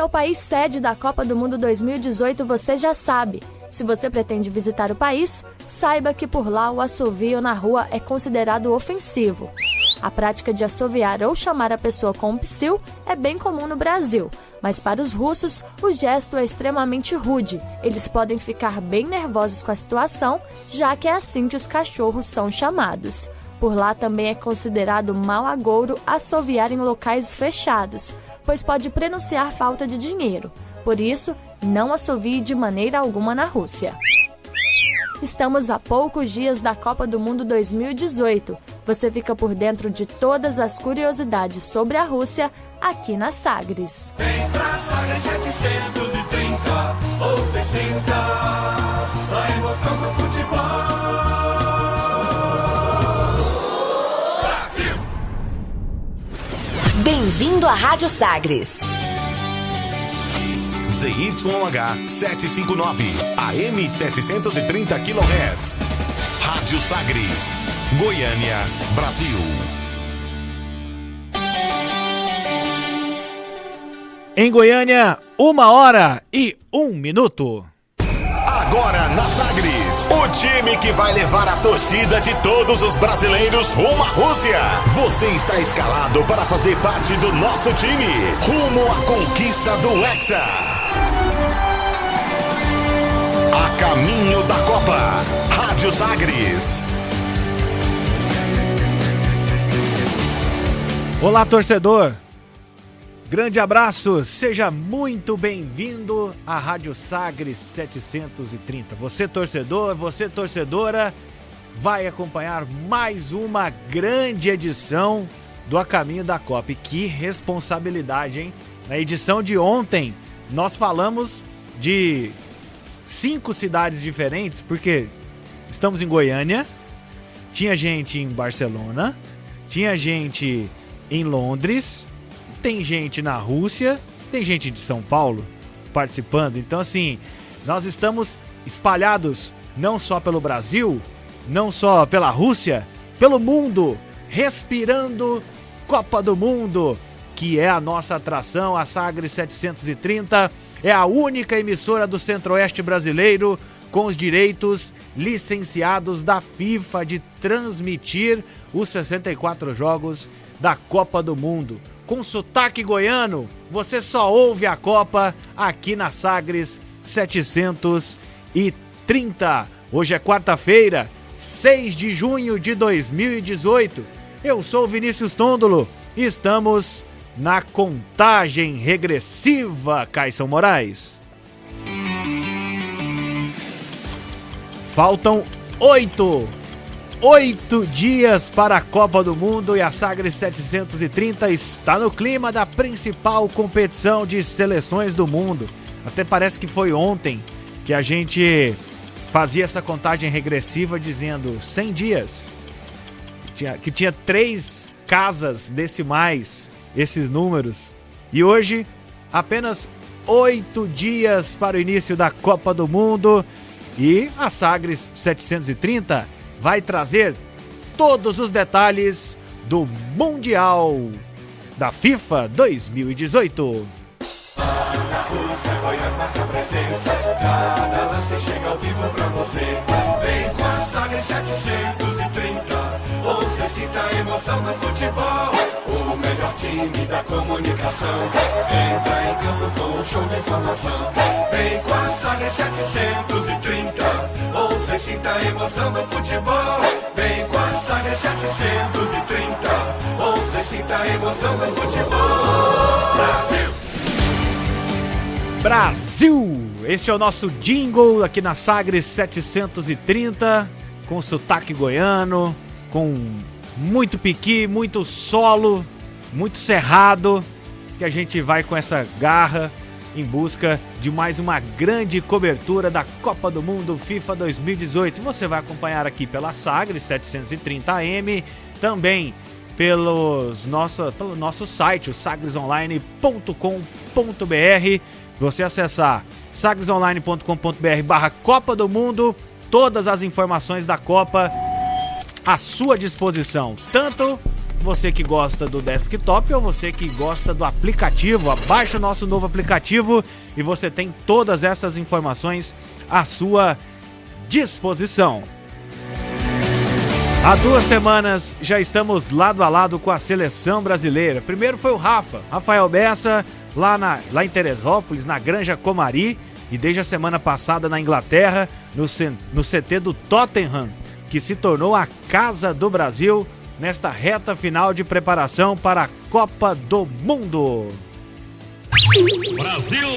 é o país sede da Copa do Mundo 2018, você já sabe. Se você pretende visitar o país, saiba que por lá o assovio na rua é considerado ofensivo. A prática de assoviar ou chamar a pessoa com um psil é bem comum no Brasil, mas para os russos o gesto é extremamente rude. Eles podem ficar bem nervosos com a situação, já que é assim que os cachorros são chamados. Por lá também é considerado mau agouro assoviar em locais fechados, pois pode prenunciar falta de dinheiro. Por isso, não assovie de maneira alguma na Rússia. Estamos a poucos dias da Copa do Mundo 2018. Você fica por dentro de todas as curiosidades sobre a Rússia aqui na Sagres. Vem pra Sagres 730 ou 60, a emoção do futebol. Brasil! Bem-vindo à Rádio Sagres. ZYH 759, AM 730 kHz. Rádio Sagres, Goiânia, Brasil. Em Goiânia, 1h01. Agora na Sagres, o time que vai levar a torcida de todos os brasileiros rumo à Rússia. Você está escalado para fazer parte do nosso time, rumo à conquista do Hexa. A caminho da Copa, Rádio Sagres. Olá, torcedor. Grande abraço, seja muito bem-vindo à Rádio Sagres 730. Você torcedor, você torcedora, vai acompanhar mais uma grande edição do A Caminho da Copa. E que responsabilidade, hein? Na edição de ontem, nós falamos de 5 cidades diferentes, porque estamos em Goiânia, tinha gente em Barcelona, tinha gente em Londres, tem gente na Rússia, tem gente de São Paulo participando. Então, assim, nós estamos espalhados não só pelo Brasil, não só pela Rússia, pelo mundo, respirando Copa do Mundo, que é a nossa atração. A Sagres 730 é a única emissora do Centro-Oeste brasileiro com os direitos licenciados da FIFA de transmitir os 64 jogos da Copa do Mundo. Com sotaque goiano, você só ouve a Copa aqui na Sagres 730. Hoje é quarta-feira, 6 de junho de 2018. Eu sou Vinícius Tondolo e estamos na contagem regressiva, Caison Moraes. Faltam 8 dias para a Copa do Mundo e a Sagres 730 está no clima da principal competição de seleções do mundo. Até parece que foi ontem que a gente fazia essa contagem regressiva dizendo 100 dias. Que tinha 3 casas decimais, esses números. E hoje, apenas 8 dias para o início da Copa do Mundo e a Sagres 730 vai trazer todos os detalhes do Mundial da FIFA 2018. Na Rússia, Goiás marca presença. Cada lance chega ao vivo pra você. Vem com a Sagres 730. Ouça e sinta a emoção do futebol. O melhor time da comunicação. Entra em campo com um show de informação. Vem com a Sagres 730. Ouça e sinta a emoção do futebol. Vem com a Sagres 730. Ouça e sinta a emoção do futebol. Brasil! Este é o nosso jingle aqui na Sagres 730, com sotaque goiano, com muito piqui, muito solo, muito cerrado, que a gente vai com essa garra em busca de mais uma grande cobertura da Copa do Mundo FIFA 2018. Você vai acompanhar aqui pela Sagres 730 AM, também pelo nosso site, o sagresonline.com.br. Você acessar sagresonline.com.br/Copa do Mundo, todas as informações da Copa à sua disposição, tanto Você que gosta do desktop ou você que gosta do aplicativo, baixe o nosso novo aplicativo e você tem todas essas informações à sua disposição. Há 2 semanas já estamos lado a lado com a seleção brasileira. Primeiro foi o Rafael Bessa, lá em Teresópolis, na Granja Comari, e desde a semana passada na Inglaterra, no CT do Tottenham, que se tornou a casa do Brasil nesta reta final de preparação para a Copa do Mundo. Brasil!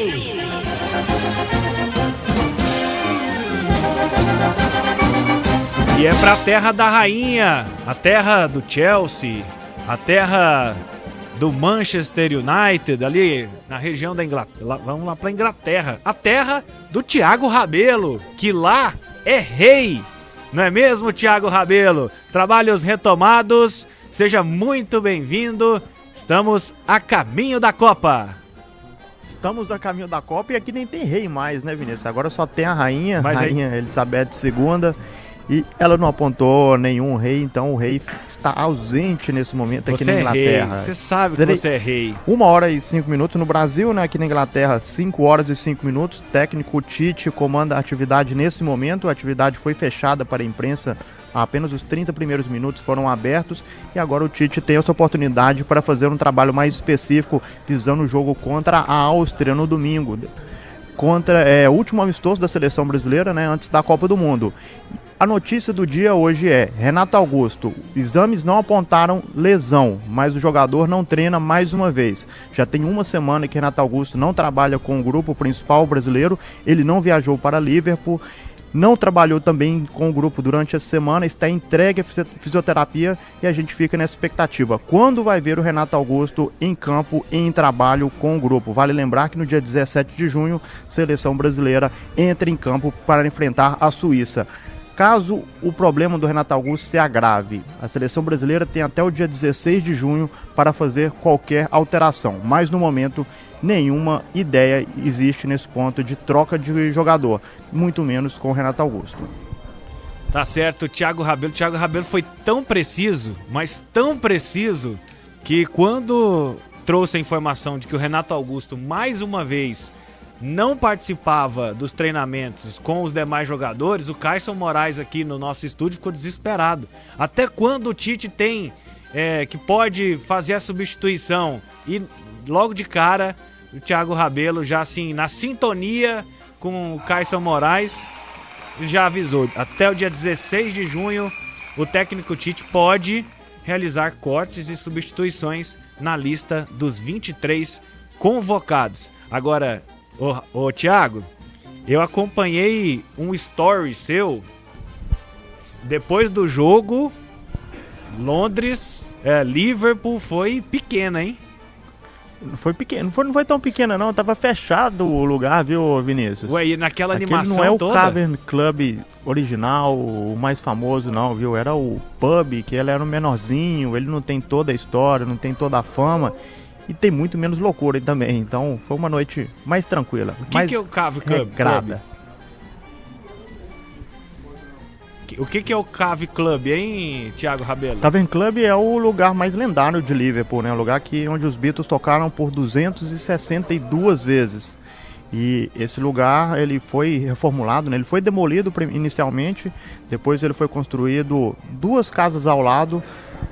E é pra terra da rainha, a terra do Chelsea, a terra do Manchester United, ali na região da Inglaterra. Vamos lá pra Inglaterra, a terra do Thiago Rabelo, que lá é rei. Não é mesmo, Thiago Rabelo? Trabalhos retomados, seja muito bem-vindo. Estamos a caminho da Copa. Estamos a caminho da Copa e aqui nem tem rei mais, né, Vinícius? Agora só tem a rainha, Mas rainha Elizabeth II, e ela não apontou nenhum rei, então o rei está ausente nesse momento aqui na Inglaterra. Você sabe que você é rei. 1h05 no Brasil, né? Aqui na Inglaterra, 5h05. Técnico Tite comanda a atividade nesse momento. A atividade foi fechada para a imprensa. Apenas os 30 primeiros minutos foram abertos. E agora o Tite tem essa oportunidade para fazer um trabalho mais específico, visando o jogo contra a Áustria no domingo. O último amistoso da seleção brasileira, né? Antes da Copa do Mundo. A notícia do dia hoje é: Renato Augusto, exames não apontaram lesão, mas o jogador não treina mais uma vez. Já tem 1 semana que Renato Augusto não trabalha com o grupo principal brasileiro, ele não viajou para Liverpool, não trabalhou também com o grupo durante essa semana, está entregue à fisioterapia e a gente fica nessa expectativa. Quando vai ver o Renato Augusto em campo, em trabalho com o grupo? Vale lembrar que no dia 17 de junho, a seleção brasileira entra em campo para enfrentar a Suíça. Caso o problema do Renato Augusto se agrave, a seleção brasileira tem até o dia 16 de junho para fazer qualquer alteração. Mas no momento, nenhuma ideia existe nesse ponto de troca de jogador, muito menos com o Renato Augusto. Tá certo, Thiago Rabelo foi tão preciso, mas tão preciso, que quando trouxe a informação de que o Renato Augusto, mais uma vez, não participava dos treinamentos com os demais jogadores, o Caison Moraes aqui no nosso estúdio ficou desesperado. Até quando o Tite tem que pode fazer a substituição? E logo de cara, o Thiago Rabelo já assim, na sintonia com o Caison Moraes, já avisou. Até o dia 16 de junho, o técnico Tite pode realizar cortes e substituições na lista dos 23 convocados. Agora, Ô Thiago, eu acompanhei um story seu depois do jogo. Liverpool foi pequena, hein? Foi pequeno, não foi tão pequena não, tava fechado o lugar, viu, Vinícius? Ué, e naquela Aquele animação não é o toda? Cavern Club original, o mais famoso não, viu? Era o pub, que ele era um menorzinho, ele não tem toda a história, não tem toda a fama. E tem muito menos loucura aí também. Então foi uma noite mais tranquila. O que é o Cave Club? O que é o Cave Club, hein, Thiago Rabelo? Cavern Club é o lugar mais lendário de Liverpool, né? O lugar onde os Beatles tocaram por 262 vezes. E esse lugar, ele foi reformulado, né? Ele foi demolido inicialmente, depois ele foi construído 2 casas ao lado,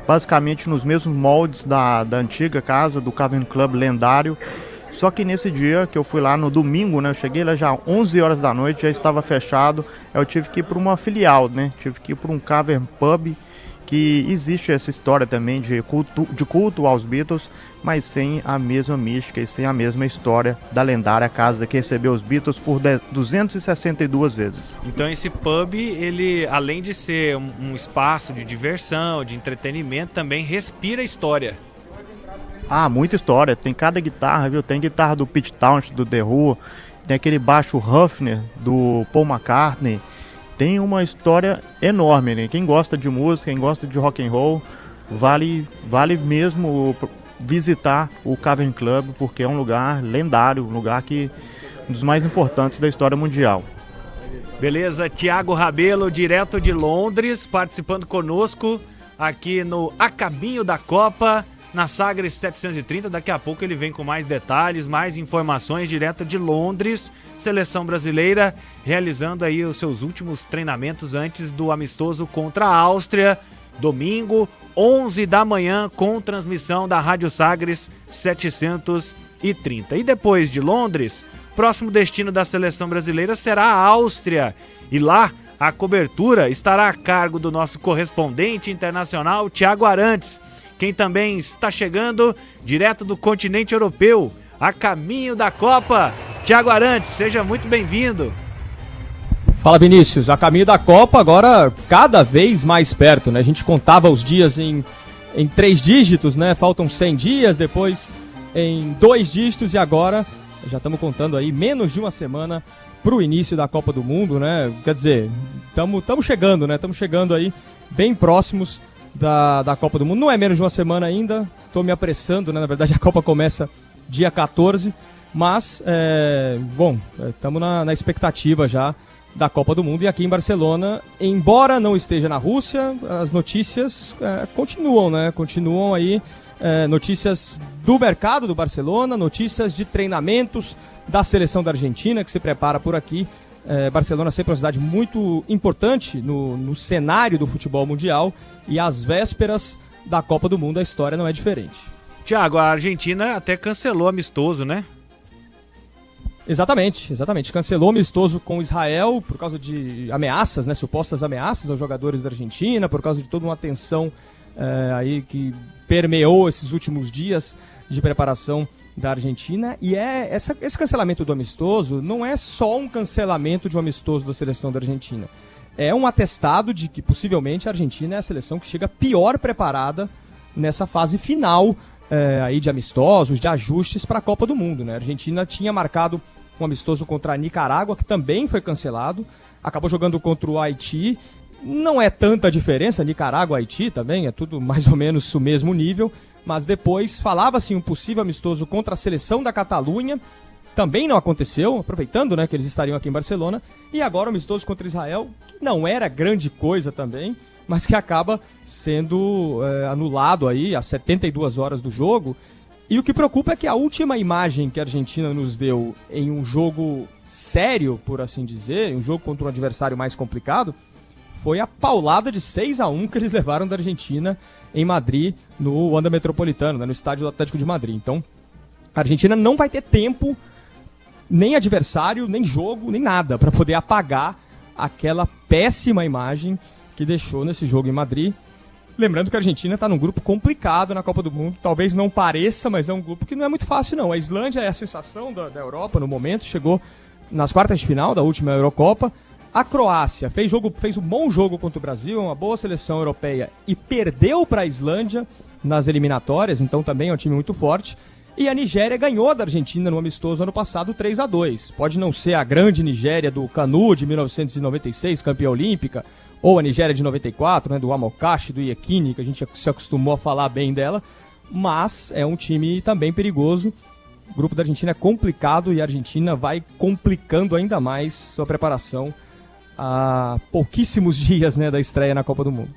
basicamente nos mesmos moldes da antiga casa do Cavern Club lendário. Só que nesse dia que eu fui lá no domingo, né, eu cheguei lá já 11 horas da noite, já estava fechado. Eu tive que ir para uma filial, né, tive que ir para um Cavern Pub, que existe essa história também de culto aos Beatles, mas sem a mesma mística e sem a mesma história da lendária casa que recebeu os Beatles por 262 vezes. Então esse pub, ele, além de ser um espaço de diversão, de entretenimento, também respira história. Ah, muita história. Tem cada guitarra, viu? Tem guitarra do Pete Townshend, do The Who, tem aquele baixo Hufner do Paul McCartney. Tem uma história enorme, né? Quem gosta de música, quem gosta de rock and roll, vale mesmo visitar o Cavern Club, porque é um lugar lendário, um lugar um dos mais importantes da história mundial. Beleza, Thiago Rabelo, direto de Londres, participando conosco aqui no A Caminho da Copa, na Sagres 730. Daqui a pouco ele vem com mais detalhes, mais informações direto de Londres. Seleção brasileira realizando aí os seus últimos treinamentos antes do amistoso contra a Áustria. Domingo, 11 da manhã, com transmissão da Rádio Sagres 730. E depois de Londres, próximo destino da seleção brasileira será a Áustria. E lá, a cobertura estará a cargo do nosso correspondente internacional, Thiago Arantes. Quem também está chegando direto do continente europeu, a caminho da Copa, Thiago Arantes, seja muito bem-vindo. Fala, Vinícius, a caminho da Copa agora cada vez mais perto, né? A gente contava os dias em 3 dígitos, né? Faltam 100 dias, depois em 2 dígitos e agora já estamos contando aí menos de uma semana para o início da Copa do Mundo, né? Quer dizer, estamos chegando, né? Estamos chegando aí bem próximos da Copa do Mundo. Não é menos de uma semana ainda, estou me apressando, né? Na verdade a Copa começa dia 14, mas, estamos na expectativa já da Copa do Mundo. E aqui em Barcelona, embora não esteja na Rússia, as notícias continuam, né? Continuam aí, notícias do mercado do Barcelona, notícias de treinamentos da seleção da Argentina, que se prepara por aqui. Barcelona sempre é uma cidade muito importante no cenário do futebol mundial, e às vésperas da Copa do Mundo a história não é diferente. Tiago, a Argentina até cancelou amistoso, né? Exatamente. Cancelou amistoso com Israel por causa de ameaças, né? Supostas ameaças aos jogadores da Argentina, por causa de toda uma tensão aí que permeou esses últimos dias de preparação da Argentina. E esse cancelamento do amistoso não é só um cancelamento de um amistoso da seleção da Argentina. É um atestado de que possivelmente a Argentina é a seleção que chega pior preparada nessa fase final aí de amistosos, de ajustes para a Copa do Mundo, né? A Argentina tinha marcado um amistoso contra a Nicarágua, que também foi cancelado, acabou jogando contra o Haiti. Não é tanta diferença, Nicarágua e Haiti também, é tudo mais ou menos o mesmo nível, mas depois falava-se um possível amistoso contra a seleção da Catalunha, também não aconteceu, aproveitando, né, que eles estariam aqui em Barcelona, e agora o amistoso contra Israel, que não era grande coisa também, mas que acaba sendo anulado aí às 72 horas do jogo. E o que preocupa é que a última imagem que a Argentina nos deu em um jogo sério, por assim dizer, um jogo contra um adversário mais complicado, foi a paulada de 6-1 que eles levaram da Argentina em Madrid, no Wanda Metropolitano, né, no estádio do Atlético de Madrid. Então, a Argentina não vai ter tempo, nem adversário, nem jogo, nem nada, para poder apagar aquela péssima imagem que deixou nesse jogo em Madrid. Lembrando que a Argentina está num grupo complicado na Copa do Mundo, talvez não pareça, mas é um grupo que não é muito fácil não. A Islândia é a sensação da Europa no momento, chegou nas quartas de final da última Eurocopa. A Croácia fez um bom jogo contra o Brasil, uma boa seleção europeia, e perdeu para a Islândia nas eliminatórias, então também é um time muito forte. E a Nigéria ganhou da Argentina no amistoso ano passado 3-2. Pode não ser a grande Nigéria do Canu de 1996, campeã olímpica, ou a Nigéria de 94, né, do Amokachi, do Iekini, que a gente se acostumou a falar bem dela, mas é um time também perigoso. O grupo da Argentina é complicado e a Argentina vai complicando ainda mais sua preparação há pouquíssimos dias, né, da estreia na Copa do Mundo.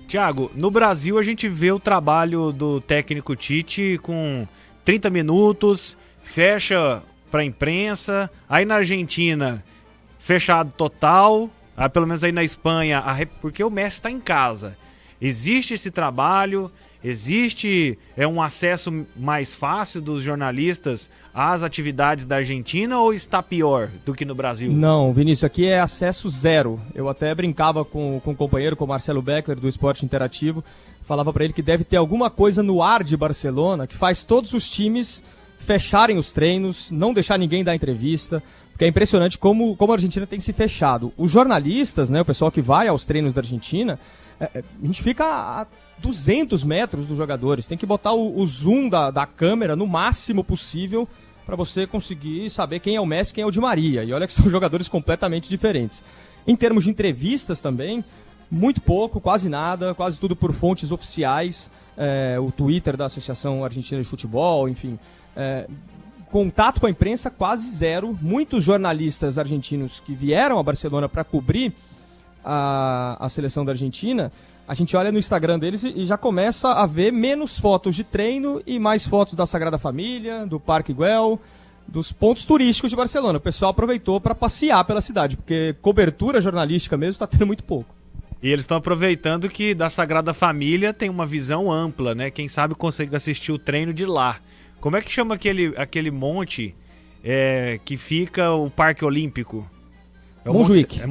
Thiago, no Brasil a gente vê o trabalho do técnico Tite com 30 minutos, fecha para a imprensa, aí na Argentina fechado total, pelo menos aí na Espanha, porque o Messi está em casa. Existe esse trabalho, existe um acesso mais fácil dos jornalistas às atividades da Argentina, ou está pior do que no Brasil? Não, Vinícius, aqui é acesso zero. Eu até brincava com um companheiro, com o Marcelo Beckler, do Esporte Interativo, falava para ele que deve ter alguma coisa no ar de Barcelona que faz todos os times fecharem os treinos, não deixar ninguém dar entrevista, porque é impressionante como a Argentina tem se fechado. Os jornalistas, né, o pessoal que vai aos treinos da Argentina, a gente fica a 200 metros dos jogadores, tem que botar o zoom da câmera no máximo possível para você conseguir saber quem é o Messi e quem é o Di Maria, e olha que são jogadores completamente diferentes. Em termos de entrevistas também, muito pouco, quase nada, quase tudo por fontes oficiais, o Twitter da Associação Argentina de Futebol, enfim, contato com a imprensa quase zero. Muitos jornalistas argentinos que vieram a Barcelona para cobrir a seleção da Argentina a gente olha no Instagram deles e já começa a ver menos fotos de treino e mais fotos da Sagrada Família, do Parque Güell, dos pontos turísticos de Barcelona. O pessoal aproveitou para passear pela cidade, porque cobertura jornalística mesmo está tendo muito pouco. E eles estão aproveitando que da Sagrada Família tem uma visão ampla, né? Quem sabe consegue assistir o treino de lá. Como é que chama aquele monte que fica o Parque Olímpico? Montjuïc.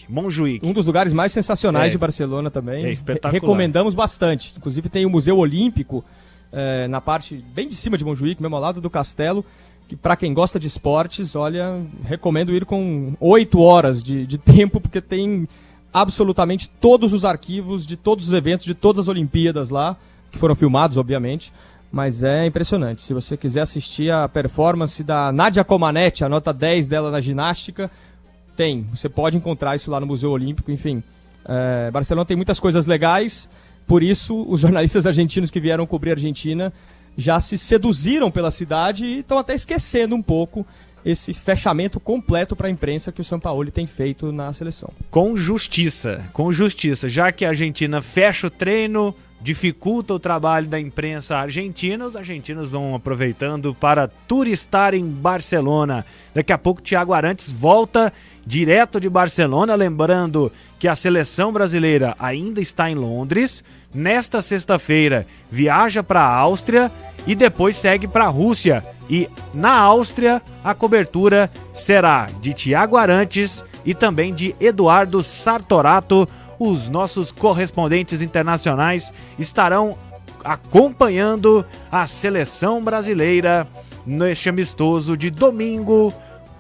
Montjuïc. Um dos lugares mais sensacionais de Barcelona também. É espetacular. Recomendamos bastante. Inclusive tem o Museu Olímpico na parte bem de cima de Montjuïc, mesmo ao lado do castelo, que para quem gosta de esportes, olha, recomendo ir com 8 horas de tempo, porque tem absolutamente todos os arquivos de todos os eventos, de todas as Olimpíadas lá, que foram filmados, obviamente, mas é impressionante. Se você quiser assistir a performance da Nadia Comaneci, a nota 10 dela na ginástica, você pode encontrar isso lá no Museu Olímpico, enfim. Barcelona tem muitas coisas legais, por isso os jornalistas argentinos que vieram cobrir a Argentina já se seduziram pela cidade e estão até esquecendo um pouco esse fechamento completo para a imprensa que o Sampaoli tem feito na seleção. Com justiça, já que a Argentina fecha o treino, dificulta o trabalho da imprensa argentina, os argentinos vão aproveitando para turistar em Barcelona. Daqui a pouco o Thiago Arantes volta direto de Barcelona, lembrando que a seleção brasileira ainda está em Londres. Nesta sexta-feira viaja para a Áustria e depois segue para a Rússia. E na Áustria a cobertura será de Thiago Arantes e também de Eduardo Sartorato. Os nossos correspondentes internacionais estarão acompanhando a seleção brasileira neste amistoso de domingo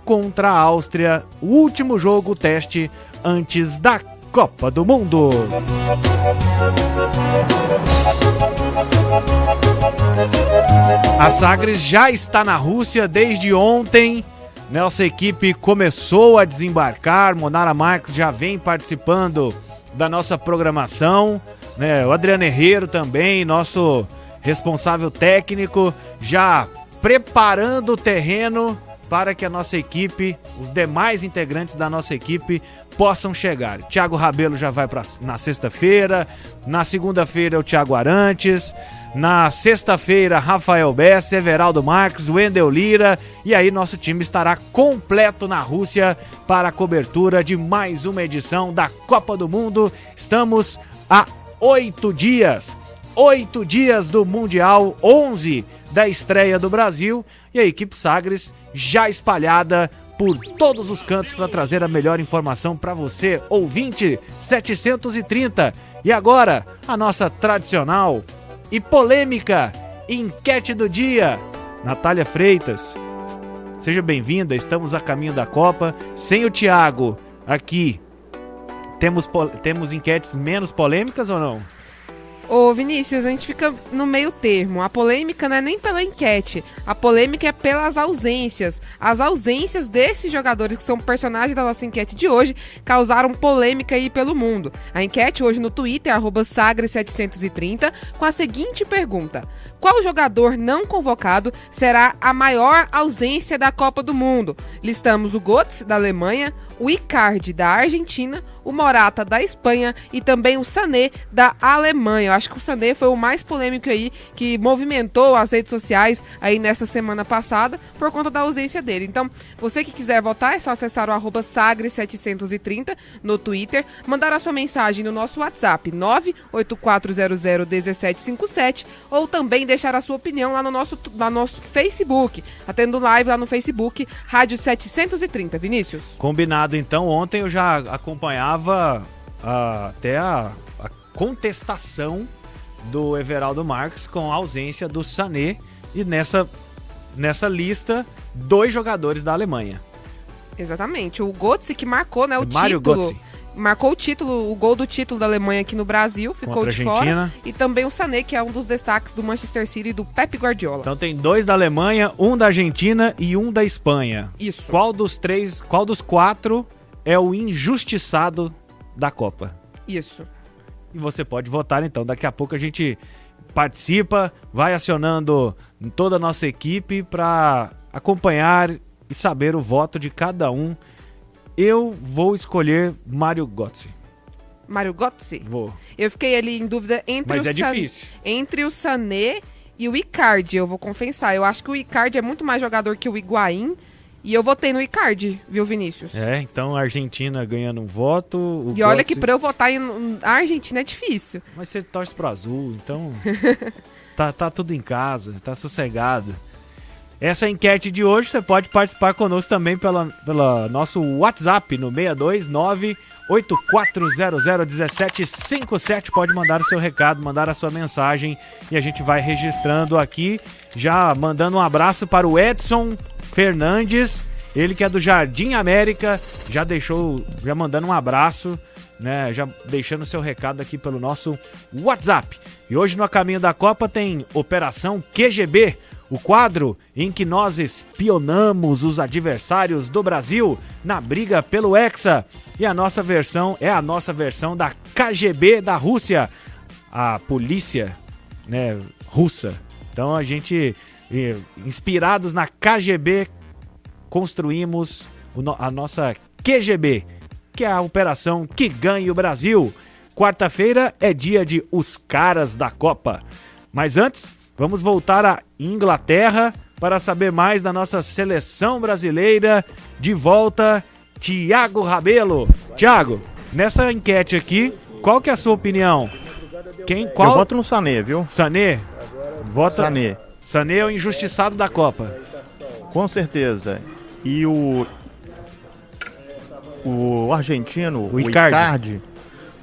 contra a Áustria, o último jogo teste antes da Copa do Mundo. A Sagres já está na Rússia desde ontem. Nossa equipe começou a desembarcar. Monara Marques já vem participando da nossa programação, né? O Adriano Herrero também, nosso responsável técnico, já preparando o terreno para que a nossa equipe, os demais integrantes da nossa equipe possam chegar. Thiago Rabelo já vai na sexta-feira, na segunda-feira o Thiago Arantes, na sexta-feira Rafael Bessa, Everaldo Marques, Wendel Lira, e aí nosso time estará completo na Rússia para a cobertura de mais uma edição da Copa do Mundo. Estamos a 8 dias do Mundial, 11 da estreia do Brasil, e a equipe Sagres já espalhada por todos os cantos para trazer a melhor informação para você, ouvinte 730. E agora, a nossa tradicional e polêmica enquete do dia. Natália Freitas, seja bem-vinda, estamos a caminho da Copa. Sem o Thiago aqui, temos enquetes menos polêmicas ou não? Ô Vinícius, a gente fica no meio termo. A polêmica não é nem pela enquete, a polêmica é pelas ausências. As ausências desses jogadores que são personagens da nossa enquete de hoje causaram polêmica aí pelo mundo. A enquete hoje no Twitter, @sagres730, com a seguinte pergunta: qual jogador não convocado será a maior ausência da Copa do Mundo? Listamos o Götze, da Alemanha, o Icardi, da Argentina, o Morata, da Espanha e também o Sané, da Alemanha. Eu acho que o Sané foi o mais polêmico aí, que movimentou as redes sociais aí nessa semana passada por conta da ausência dele. Então, você que quiser votar, é só acessar o @sagres730 no Twitter, mandar a sua mensagem no nosso WhatsApp 984001757 ou também deixar a sua opinião lá no nosso Facebook. Tá tendo live lá no Facebook, Rádio 730. Vinícius? Combinado. Então, ontem eu já acompanhava até a contestação do Everaldo Marques com a ausência do Sané e nessa lista 2 jogadores da Alemanha. Exatamente, o Götze que marcou, né, o Mário título. Götze. Marcou o título, o gol do título da Alemanha aqui no Brasil, ficou contra de a Argentina. fora. E também o Sané, que é um dos destaques do Manchester City e do Pep Guardiola. Então tem 2 da Alemanha, 1 da Argentina e 1 da Espanha. Isso. Qual dos 4 é o injustiçado da Copa? Isso. E você pode votar então. Daqui a pouco a gente participa, vai acionando toda a nossa equipe para acompanhar e saber o voto de cada um. Eu vou escolher Mário Götze. Mário Götze? Vou. Eu fiquei ali em dúvida difícil. Entre o Sané e o Icardi, eu vou confessar. Eu acho que o Icardi é muito mais jogador que o Higuaín. E eu votei no Icardi, viu, Vinícius? Então a Argentina ganhando um voto. Olha que pra eu votar em a Argentina é difícil. Mas você torce pro azul, então tá tudo em casa, tá sossegado. Essa enquete de hoje, você pode participar conosco também pela nosso WhatsApp no 629-8400-1757. Pode mandar o seu recado, mandar a sua mensagem e a gente vai registrando aqui. Já mandando um abraço para o Edson Fernandes, ele que é do Jardim América, já mandando um abraço, né? Já deixando o seu recado aqui pelo nosso WhatsApp. E hoje no A Caminho da Copa tem Operação QGB, o quadro em que nós espionamos os adversários do Brasil na briga pelo Hexa. E a nossa versão é a nossa versão da KGB da Rússia, a polícia, né, russa. Então a gente, inspirados na KGB, construímos a nossa QGB, que é a operação que ganha o Brasil. Quarta-feira é dia de Os Caras da Copa. Mas antes, vamos voltar à Inglaterra para saber mais da nossa seleção brasileira. De volta, Thiago Rabelo. Thiago, nessa enquete aqui, qual que é a sua opinião? Eu voto no Sané, viu? Sané? Vota Sané. Sané é o injustiçado da Copa. Com certeza. E o argentino, o Icardi,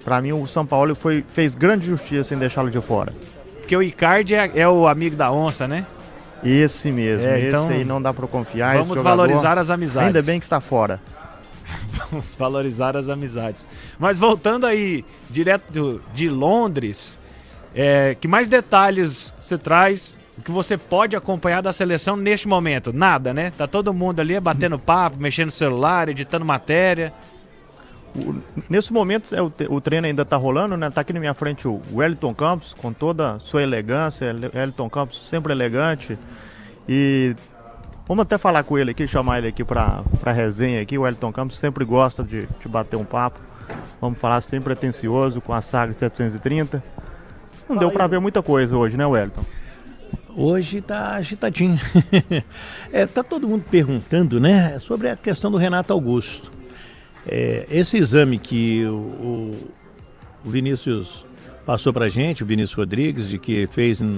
pra mim o São Paulo fez grande justiça em deixá-lo de fora. Porque o Icardi é o amigo da onça, né? Esse mesmo, então, esse aí não dá pra confiar. Vamos valorizar as amizades. Ainda bem que está fora. Vamos valorizar as amizades. Mas voltando aí, direto de Londres, que mais detalhes você traz, o que você pode acompanhar da seleção neste momento? Nada, né? Tá todo mundo ali batendo papo, mexendo no celular, editando matéria. Nesse momento o treino ainda tá rolando, né? Tá aqui na minha frente o Wellington Campos, com toda a sua elegância. Wellington Campos sempre elegante. E vamos até falar com ele aqui, chamar ele aqui pra resenha aqui. O Wellington Campos sempre gosta de bater um papo. Vamos falar sempre atencioso com a Sagres 730. Não deu pra ver muita coisa hoje, né, Wellington? Hoje tá agitadinho. Tá todo mundo perguntando, né, sobre a questão do Renato Augusto. Esse exame que o Vinícius passou pra gente, o Vinícius Rodrigues, de que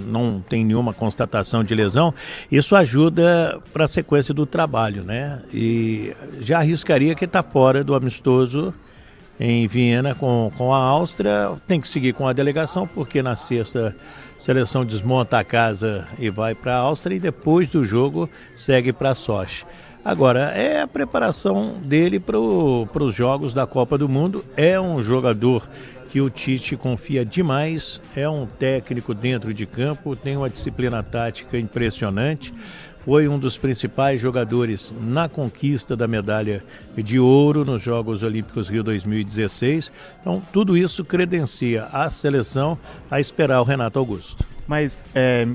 não tem nenhuma constatação de lesão, isso ajuda para a sequência do trabalho, né? E já arriscaria que está fora do amistoso em Viena com a Áustria. Tem que seguir com a delegação, porque na sexta a seleção desmonta a casa e vai para a Áustria, e depois do jogo segue para Sochi. Agora, é a preparação dele para os jogos da Copa do Mundo. É um jogador que o Tite confia demais, é um técnico dentro de campo, tem uma disciplina tática impressionante, foi um dos principais jogadores na conquista da medalha de ouro nos Jogos Olímpicos Rio 2016. Então, tudo isso credencia a seleção a esperar o Renato Augusto. Mas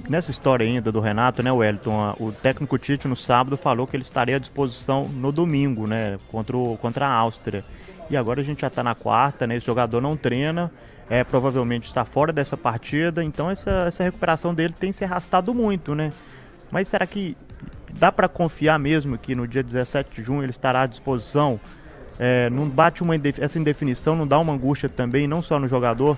nessa história ainda do Renato, né, Wellington, o técnico Tite no sábado falou que ele estaria à disposição no domingo, né, contra a Áustria. E agora a gente já está na quarta, né, esse jogador não treina, provavelmente está fora dessa partida, então essa recuperação dele tem se arrastado muito, né? Mas será que dá para confiar mesmo que no dia 17 de junho ele estará à disposição? Não bate essa indefinição, não dá uma angústia também, não só no jogador,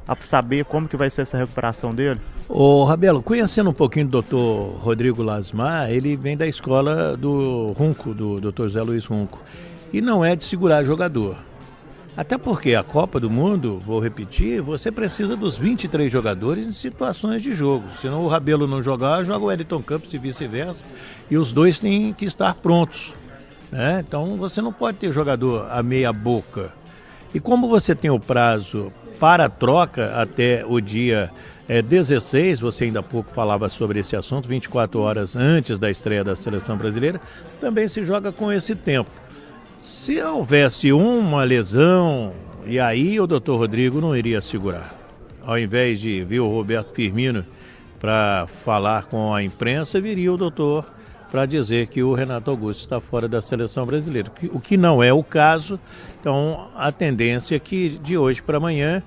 a saber como que vai ser essa recuperação dele? Ô Rabelo, conhecendo um pouquinho do Dr. Rodrigo Lasmar, ele vem da escola do Runco, do Dr. Zé Luiz Runco, e não é de segurar jogador. Até porque a Copa do Mundo, vou repetir, você precisa dos 23 jogadores em situações de jogo. Senão o Rabelo não jogar, joga o Wellington Campos e vice-versa, e os dois têm que estar prontos, né? Então você não pode ter jogador a meia boca. E como você tem o prazo para a troca até o dia 16, você ainda há pouco falava sobre esse assunto, 24 horas antes da estreia da seleção brasileira, também se joga com esse tempo. Se houvesse uma lesão, e aí o Dr. Rodrigo não iria segurar. Ao invés de vir o Roberto Firmino para falar com a imprensa, viria o Dr. para dizer que o Renato Augusto está fora da seleção brasileira, o que não é o caso. Então a tendência é que de hoje para amanhã,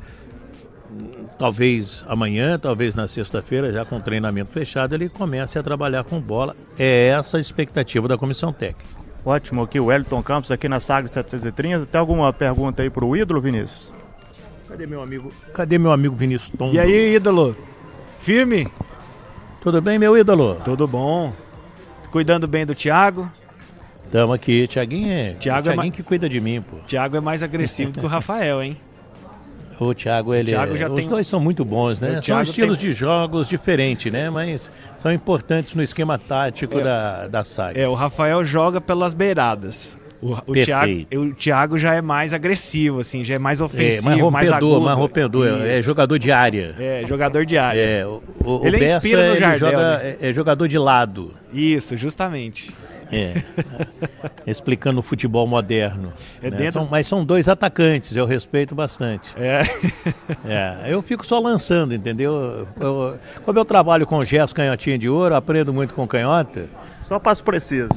talvez amanhã, talvez na sexta-feira, já com treinamento fechado, ele comece a trabalhar com bola. É essa a expectativa da comissão técnica. Ótimo, aqui o Wellington Campos aqui na Sagres 730. Tem alguma pergunta aí pro ídolo, Vinícius? Cadê meu amigo Vinícius Tom? E aí, ídolo? Firme? Tudo bem, meu ídolo? Tudo bom. Cuidando bem do Thiago? Estamos aqui. Thiaguinho Thiaguinho que cuida de mim, pô. Thiago é mais agressivo do que o Rafael, hein? O Thiago, os dois são muito bons, né? São estilos de jogos diferentes, né? Mas são importantes no esquema tático da SAG. O Rafael joga pelas beiradas. O Thiago já é mais agressivo, assim, já é mais ofensivo, mais agudo. Mais rompedor, é jogador de área. É, jogador de área. Ele é inspira no Jardel. É jogador de lado. Isso, justamente. Explicando o futebol moderno. Né? Mas são dois atacantes, eu respeito bastante. Eu fico só lançando, entendeu? Como eu trabalho com gestos canhotinha de ouro, aprendo muito com canhota. Só passo preciso.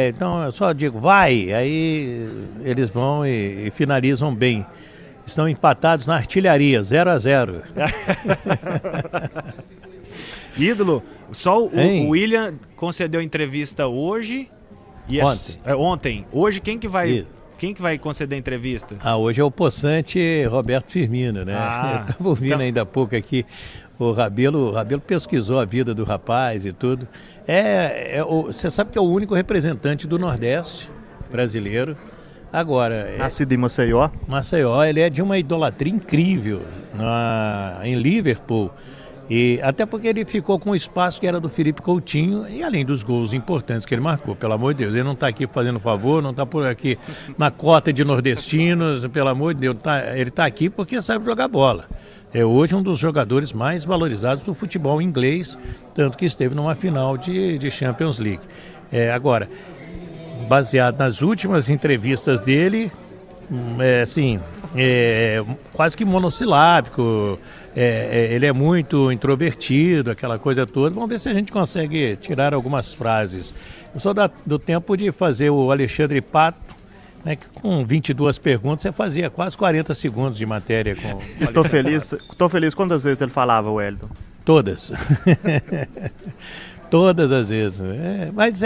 Então eu só digo, vai, aí eles vão e finalizam bem. Estão empatados na artilharia, 0-0. Ídolo, só o William concedeu entrevista hoje e ontem. Hoje quem que vai conceder entrevista? Hoje é o possante Roberto Firmino, né? Eu estava ouvindo ainda há pouco aqui, o Rabelo pesquisou a vida do rapaz e tudo. Você sabe que é o único representante do Nordeste brasileiro. Agora, nascido em Maceió. Ele é de uma idolatria incrível em Liverpool. E até porque ele ficou com o espaço que era do Felipe Coutinho, e além dos gols importantes que ele marcou, pelo amor de Deus, ele não está aqui fazendo favor, não está por aqui na cota de nordestinos, pelo amor de Deus, ele está aqui porque sabe jogar bola. É hoje um dos jogadores mais valorizados do futebol inglês, tanto que esteve numa final de Champions League. Agora, baseado nas últimas entrevistas dele, quase que monossilábico. Ele é muito introvertido, aquela coisa toda. Vamos ver se a gente consegue tirar algumas frases. Eu sou do tempo de fazer o Alexandre Pato, né, que com 22 perguntas você fazia quase 40 segundos de matéria. Tô feliz. Quantas vezes ele falava, Wellington? Todas. Todas as vezes. Mas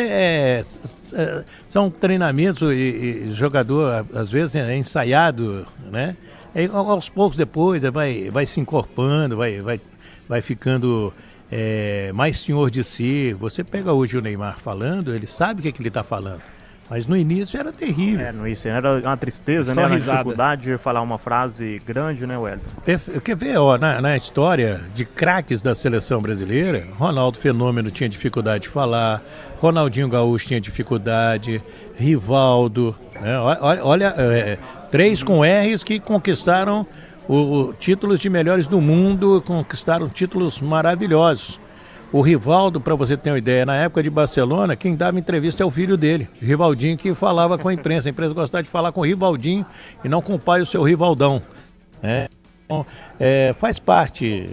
são treinamentos e jogador, às vezes, é ensaiado, né? Aos poucos depois vai se encorpando, vai ficando mais senhor de si. Você pega hoje o Neymar falando, ele sabe o que ele está falando. Mas no início era terrível. No início era uma tristeza, né? Uma dificuldade de falar uma frase grande, né, Wellington? Quer ver, na história de craques da seleção brasileira, Ronaldo Fenômeno tinha dificuldade de falar, Ronaldinho Gaúcho tinha dificuldade, Rivaldo, né? Olha, 3 com R's que conquistaram títulos de melhores do mundo, conquistaram títulos maravilhosos. O Rivaldo, para você ter uma ideia, na época de Barcelona, quem dava entrevista é o filho dele, Rivaldinho, que falava com a imprensa. A imprensa gostava de falar com o Rivaldinho e não com o pai, o seu Rivaldão. Então, faz parte.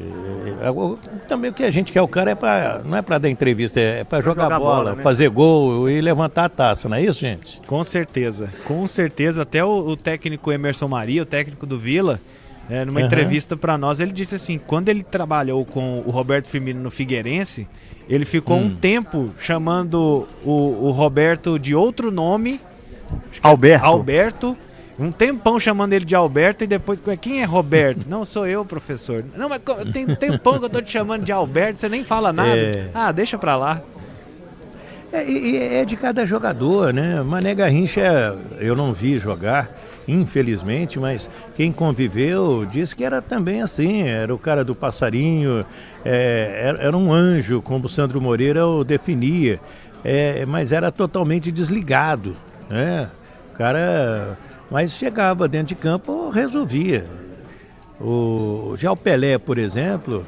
Também o que a gente quer, o cara não é para dar entrevista, é para jogar bola, né? Fazer gol e levantar a taça, não é isso, gente? Com certeza. Até o técnico Emerson Maria, o técnico do Vila, numa entrevista para nós, ele disse assim, quando ele trabalhou com o Roberto Firmino no Figueirense, ele ficou um tempo chamando o Roberto de outro nome, Alberto, um tempão chamando ele de Alberto, e depois, quem é Roberto? Não, sou eu, professor. Não, mas tem um tempão que eu tô te chamando de Alberto, você nem fala nada. Deixa pra lá. É de cada jogador, né? Mané Garrincha eu não vi jogar, infelizmente, mas quem conviveu disse que era também assim, era o cara do passarinho, era um anjo, como o Sandro Moreira o definia, mas era totalmente desligado, né? O cara, mas chegava dentro de campo, resolvia. Já o Pelé, por exemplo,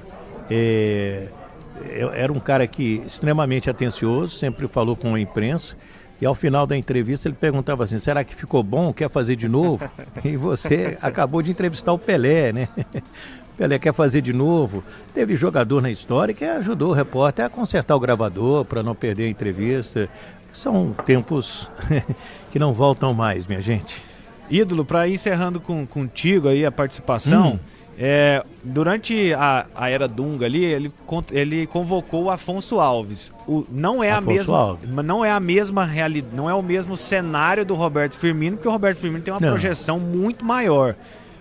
era um cara extremamente atencioso, sempre falou com a imprensa, e ao final da entrevista ele perguntava assim, será que ficou bom, quer fazer de novo? E você acabou de entrevistar o Pelé, né? Pelé quer fazer de novo. Teve jogador na história que ajudou o repórter a consertar o gravador para não perder a entrevista. São tempos que não voltam mais, minha gente. Ídolo, para ir encerrando contigo aí a participação, durante a era Dunga ali, ele convocou o Afonso Alves. Não é o mesmo cenário do Roberto Firmino, porque o Roberto Firmino tem uma projeção muito maior.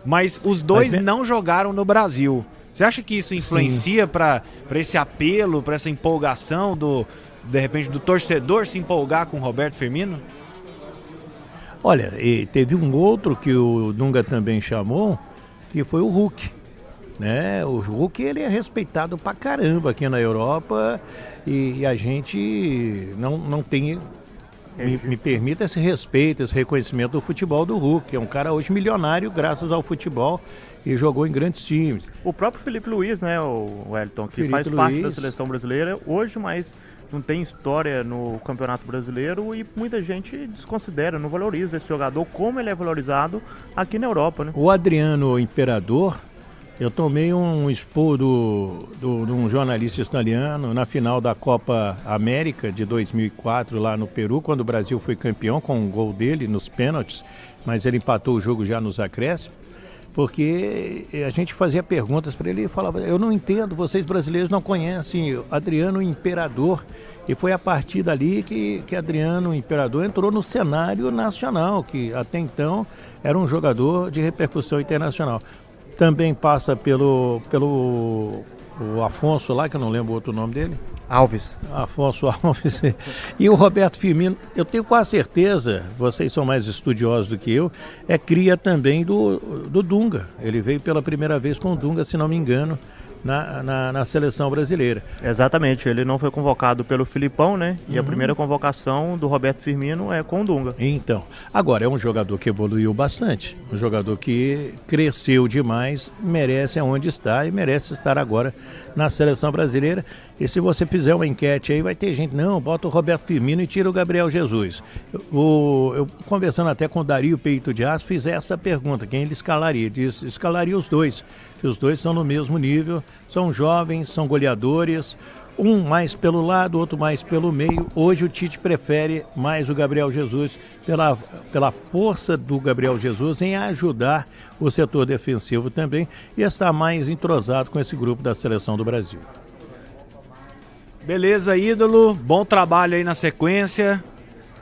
Mas os dois não jogaram no Brasil. Você acha que isso influencia para esse apelo, para essa empolgação de repente do torcedor se empolgar com o Roberto Firmino? Olha, e teve um outro que o Dunga também chamou, que foi o Hulk, né? O Hulk, ele é respeitado pra caramba aqui na Europa e a gente não tem, me permita, esse respeito, esse reconhecimento do futebol do Hulk. É um cara hoje milionário graças ao futebol e jogou em grandes times. O próprio Felipe Luiz, né, o Wellington, que faz parte da seleção brasileira hoje, mas não tem história no Campeonato Brasileiro e muita gente desconsidera, não valoriza esse jogador como ele é valorizado aqui na Europa, né? O Adriano Imperador, eu tomei um expor de um jornalista italiano na final da Copa América de 2004 lá no Peru, quando o Brasil foi campeão com um gol dele nos pênaltis, mas ele empatou o jogo já nos acréscimos. Porque a gente fazia perguntas para ele e falava, eu não entendo, vocês brasileiros não conhecem Adriano Imperador. E foi a partir dali que Adriano Imperador entrou no cenário nacional, que até então era um jogador de repercussão internacional. Também passa pelo o Afonso lá, que eu não lembro o outro nome dele. Afonso Alves. E o Roberto Firmino, eu tenho quase certeza, vocês são mais estudiosos do que eu, é cria também do Dunga. Ele veio pela primeira vez com o Dunga, se não me engano, na seleção brasileira. Exatamente, ele não foi convocado pelo Filipão, né? E a primeira convocação do Roberto Firmino é com o Dunga. Então, agora é um jogador que evoluiu bastante, um jogador que cresceu demais, merece aonde está e merece estar agora na seleção brasileira. E se você fizer uma enquete aí, vai ter gente, não, bota o Roberto Firmino e tira o Gabriel Jesus. Eu conversando até com o Dario Peito de Aço, fiz essa pergunta, quem ele escalaria? Diz, escalaria os dois, que os dois estão no mesmo nível, são jovens, são goleadores, um mais pelo lado, outro mais pelo meio. Hoje o Tite prefere mais o Gabriel Jesus pela força do Gabriel Jesus em ajudar o setor defensivo também e está mais entrosado com esse grupo da seleção do Brasil. Beleza, ídolo, bom trabalho aí na sequência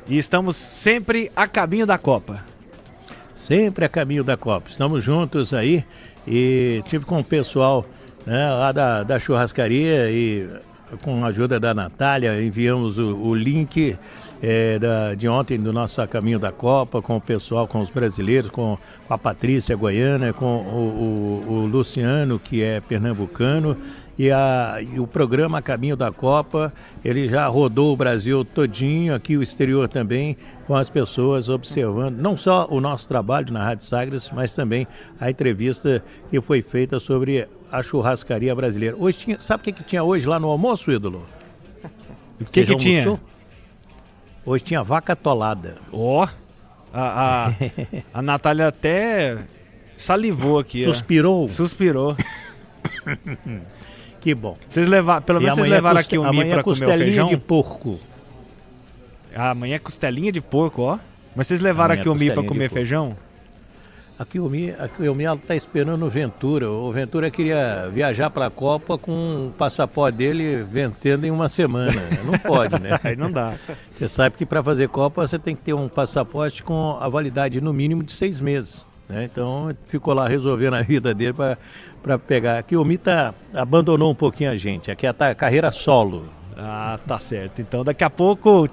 e estamos sempre a caminho da Copa. Sempre a caminho da Copa, estamos juntos aí e tive com o pessoal, né, lá da churrascaria e com a ajuda da Natália enviamos o link de ontem do nosso A Caminho da Copa com o pessoal, com os brasileiros, com a Patrícia Goiana, com o Luciano, que é pernambucano. E o programa Caminho da Copa, ele já rodou o Brasil todinho, aqui o exterior também, com as pessoas observando, não só o nosso trabalho na Rádio Sagres, mas também a entrevista que foi feita sobre a churrascaria brasileira. Hoje sabe o que tinha hoje lá no almoço, ídolo? O que tinha? Hoje tinha vaca atolada. Ó, a Natália até salivou aqui. Suspirou. Que bom. Pelo menos vocês levaram aqui o Mi para comer o feijão? De porco. Amanhã é costelinha de porco, ó. Mas vocês levaram aqui o Mi para comer feijão? Aqui o Mi está esperando o Ventura. O Ventura queria viajar para a Copa com o passaporte dele vencendo em uma semana. Não pode, né? Aí não dá. Você sabe que para fazer Copa você tem que ter um passaporte com a validade no mínimo de 6 meses. Né? Então ficou lá resolvendo a vida dele para pegar. Aqui o Mi abandonou um pouquinho a gente. Aqui é a carreira solo. Ah, tá certo. Então daqui a pouco,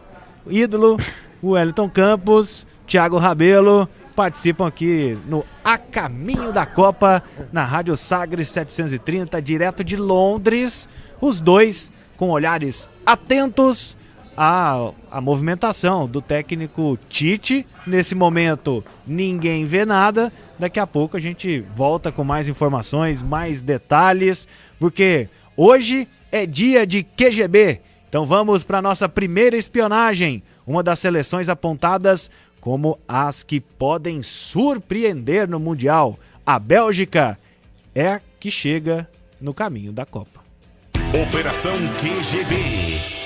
ídolo, o Wellington Campos, Thiago Rabelo participam aqui no A Caminho da Copa, na Rádio Sagres 730, direto de Londres. Os dois com olhares atentos à movimentação do técnico Tite. Nesse momento, ninguém vê nada. Daqui a pouco a gente volta com mais informações, mais detalhes, porque hoje é dia de QGB. Então vamos para a nossa primeira espionagem, uma das seleções apontadas como as que podem surpreender no Mundial. A Bélgica é a que chega no caminho da Copa. Operação QGB.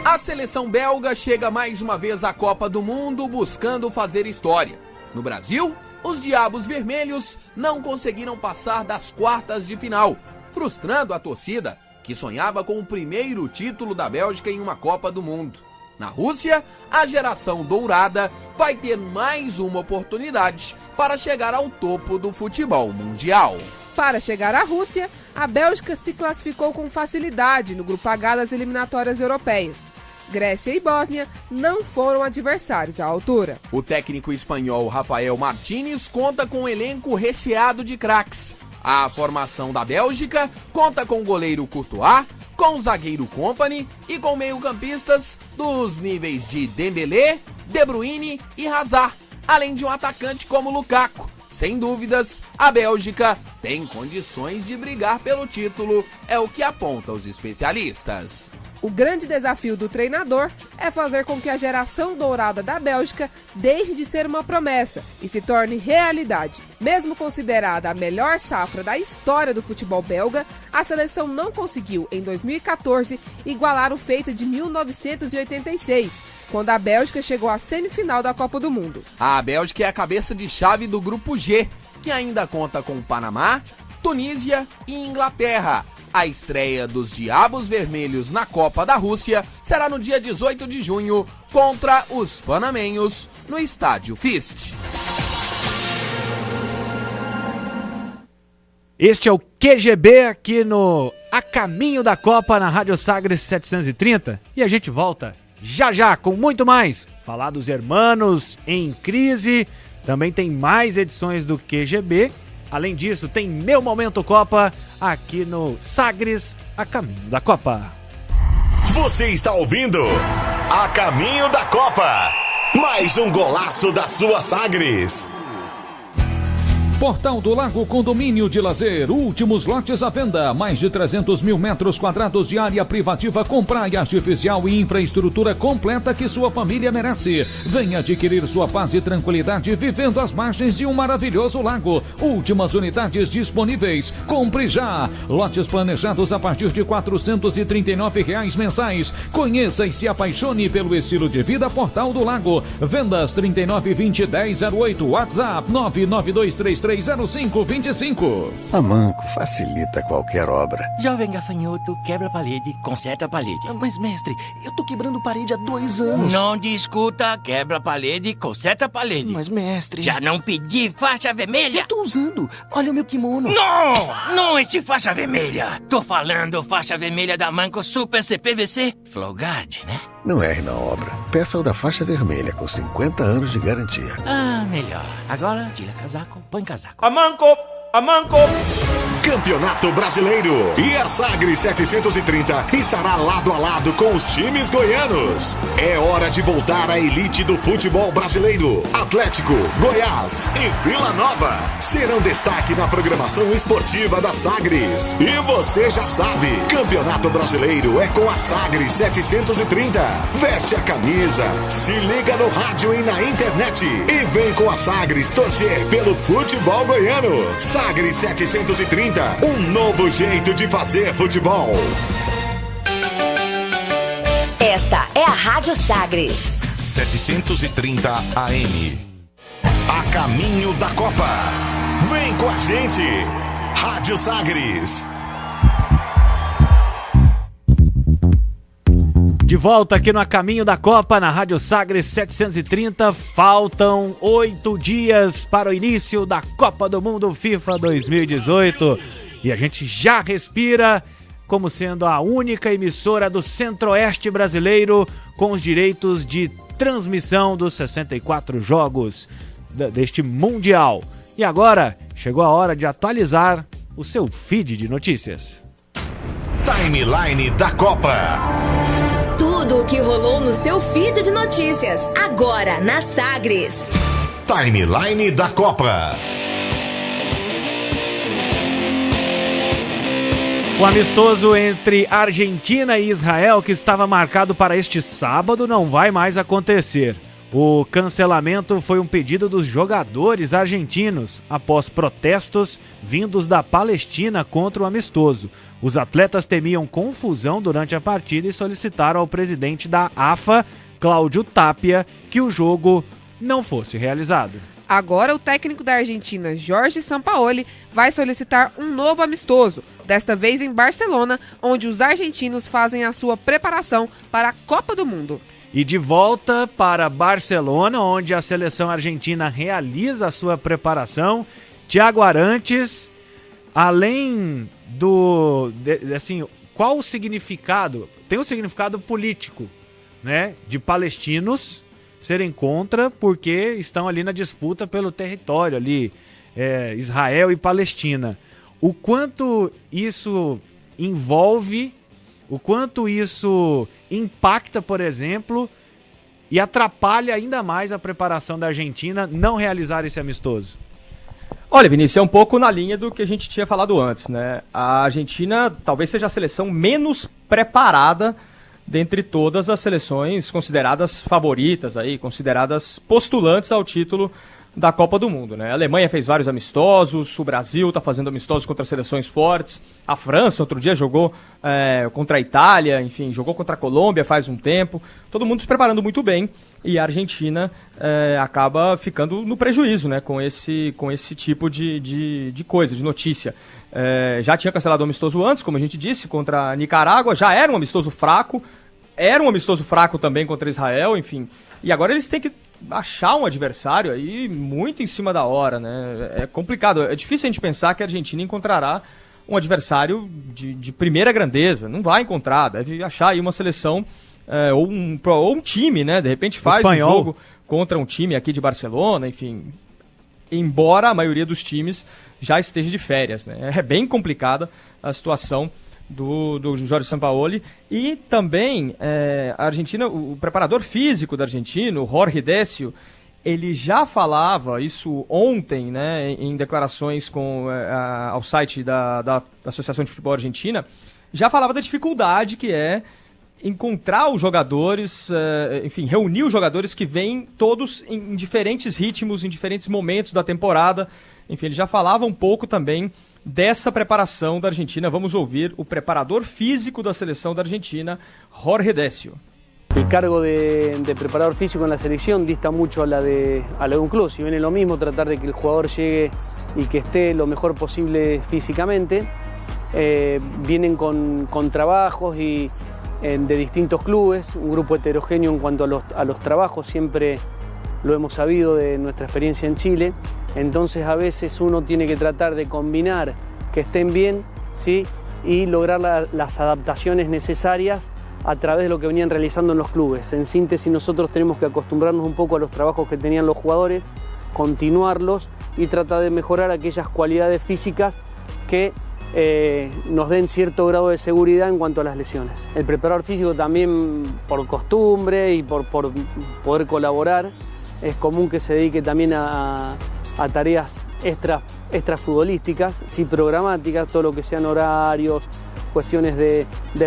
A seleção belga chega mais uma vez à Copa do Mundo buscando fazer história. No Brasil, os Diabos Vermelhos não conseguiram passar das quartas de final, frustrando a torcida, que sonhava com o primeiro título da Bélgica em uma Copa do Mundo. Na Rússia, a geração dourada vai ter mais uma oportunidade para chegar ao topo do futebol mundial. Para chegar à Rússia, a Bélgica se classificou com facilidade no grupo H das eliminatórias europeias. Grécia e Bósnia não foram adversários à altura. O técnico espanhol Rafael Martínez conta com um elenco recheado de craques. A formação da Bélgica conta com o goleiro Courtois, com o zagueiro Kompany e com meio-campistas dos níveis de Dembélé, De Bruyne e Hazard, além de um atacante como Lukaku. Sem dúvidas, a Bélgica tem condições de brigar pelo título, é o que apontam os especialistas. O grande desafio do treinador é fazer com que a geração dourada da Bélgica deixe de ser uma promessa e se torne realidade. Mesmo considerada a melhor safra da história do futebol belga, a seleção não conseguiu, em 2014, igualar o feito de 1986, quando a Bélgica chegou à semifinal da Copa do Mundo. A Bélgica é a cabeça de chave do grupo G, que ainda conta com Panamá, Tunísia e Inglaterra. A estreia dos Diabos Vermelhos na Copa da Rússia será no dia 18 de junho contra os panamenhos no estádio Fist. Este é o QGB aqui no A Caminho da Copa na Rádio Sagres 730 e a gente volta já já com muito mais. Falar dos hermanos em crise, também tem mais edições do QGB. Além disso, tem Meu Momento Copa aqui no Sagres, A Caminho da Copa. Você está ouvindo A Caminho da Copa. Mais um golaço da sua Sagres. Portal do Lago Condomínio de Lazer, últimos lotes à venda, mais de 300 mil metros quadrados de área privativa com praia artificial e infraestrutura completa que sua família merece. Venha adquirir sua paz e tranquilidade vivendo às margens de um maravilhoso lago. Últimas unidades disponíveis, compre já. Lotes planejados a partir de R$ 439 mensais. Conheça e se apaixone pelo estilo de vida Portal do Lago. Vendas 3920-1008, WhatsApp 99233 0525. A Manco facilita qualquer obra. Jovem gafanhoto, quebra a parede, conserta a parede. Mas, mestre, eu tô quebrando parede há 2 anos. Não discuta, quebra a parede, conserta a parede. Mas, mestre... Já não pedi faixa vermelha? Eu tô usando. Olha o meu kimono. Não esse faixa vermelha. Tô falando faixa vermelha da Manco Super CPVC Flowguard, né? Não erre na obra. Peça o da faixa vermelha com 50 anos de garantia. Ah, melhor. Agora, tira casaco, põe casaco. A Manco! Campeonato Brasileiro. E a Sagres 730 estará lado a lado com os times goianos. É hora de voltar à elite do futebol brasileiro. Atlético, Goiás e Vila Nova serão destaque na programação esportiva da Sagres. E você já sabe, Campeonato Brasileiro é com a Sagres 730. Veste a camisa, se liga no rádio e na internet e vem com a Sagres torcer pelo futebol goiano. Sagres 730, um novo jeito de fazer futebol. Esta é a Rádio Sagres 730 AM. A caminho da Copa. Vem com a gente. Rádio Sagres. De volta aqui no A Caminho da Copa, na Rádio Sagres 730. Faltam 8 dias para o início da Copa do Mundo FIFA 2018. E a gente já respira como sendo a única emissora do Centro-Oeste brasileiro com os direitos de transmissão dos 64 jogos deste Mundial. E agora chegou a hora de atualizar o seu feed de notícias. Timeline da Copa. Tudo o que rolou no seu feed de notícias, agora na Sagres. Timeline da Copa. O amistoso entre Argentina e Israel, que estava marcado para este sábado, não vai mais acontecer. O cancelamento foi um pedido dos jogadores argentinos após protestos vindos da Palestina contra o amistoso. Os atletas temiam confusão durante a partida e solicitaram ao presidente da AFA, Cláudio Tapia, que o jogo não fosse realizado. Agora o técnico da Argentina, Jorge Sampaoli, vai solicitar um novo amistoso, desta vez em Barcelona, onde os argentinos fazem a sua preparação para a Copa do Mundo. E de volta para Barcelona, onde a seleção argentina realiza a sua preparação. Thiago Arantes, além assim, qual o significado? Tem um significado político, né? De palestinos serem contra porque estão ali na disputa pelo território ali, Israel e Palestina. O quanto isso envolve, o quanto isso impacta, por exemplo, e atrapalha ainda mais a preparação da Argentina não realizar esse amistoso? Olha, Vinícius, é um pouco na linha do que a gente tinha falado antes, né? A Argentina talvez seja a seleção menos preparada dentre todas as seleções consideradas favoritas, aí, consideradas postulantes ao título da Copa do Mundo, né? A Alemanha fez vários amistosos, o Brasil está fazendo amistosos contra seleções fortes, a França outro dia jogou contra a Itália, enfim, jogou contra a Colômbia faz um tempo, todo mundo se preparando muito bem, e a Argentina acaba ficando no prejuízo, né, com esse tipo de coisa, de notícia. Já tinha cancelado o amistoso antes, como a gente disse, contra a Nicarágua, já era um amistoso fraco também contra Israel, enfim, e agora eles têm que achar um adversário aí muito em cima da hora, né? É complicado, é difícil a gente pensar que a Argentina encontrará um adversário de primeira grandeza, não vai encontrar, deve achar aí uma seleção ou um time, né? De repente faz um jogo contra um time aqui de Barcelona, enfim, embora a maioria dos times já esteja de férias, né? É bem complicada a situação do Jorge Sampaoli, e também a Argentina, o preparador físico da Argentina, o Jorge Décio, ele já falava isso ontem, né, em declarações ao site da Associação de Futebol Argentina, já falava da dificuldade que é encontrar os jogadores, enfim, reunir os jogadores que vêm todos em diferentes ritmos, em diferentes momentos da temporada. Enfim, ele já falava um pouco também dessa preparação da Argentina. Vamos ouvir o preparador físico da seleção da Argentina, Jorge Décio. El cargo de preparador físico en la selección dista mucho a la de un club. Si bien es lo mismo tratar de que el jugador llegue y que esté lo mejor posible físicamente, vienen con trabajos de distintos clubes, un grupo heterogéneo en cuanto a los trabajos, siempre lo hemos sabido de nuestra experiencia en Chile. Entonces a veces uno tiene que tratar de combinar que estén bien, ¿sí? Y lograr las adaptaciones necesarias a través de lo que venían realizando en los clubes. En síntesis, nosotros tenemos que acostumbrarnos un poco a los trabajos que tenían los jugadores, continuarlos y tratar de mejorar aquellas cualidades físicas que nos den cierto grado de seguridad en cuanto a las lesiones. El preparador físico también, por costumbre y por poder colaborar, es común que se dedique también a tareas extrafutbolísticas, sí programáticas, todo lo que sean horarios, cuestiones de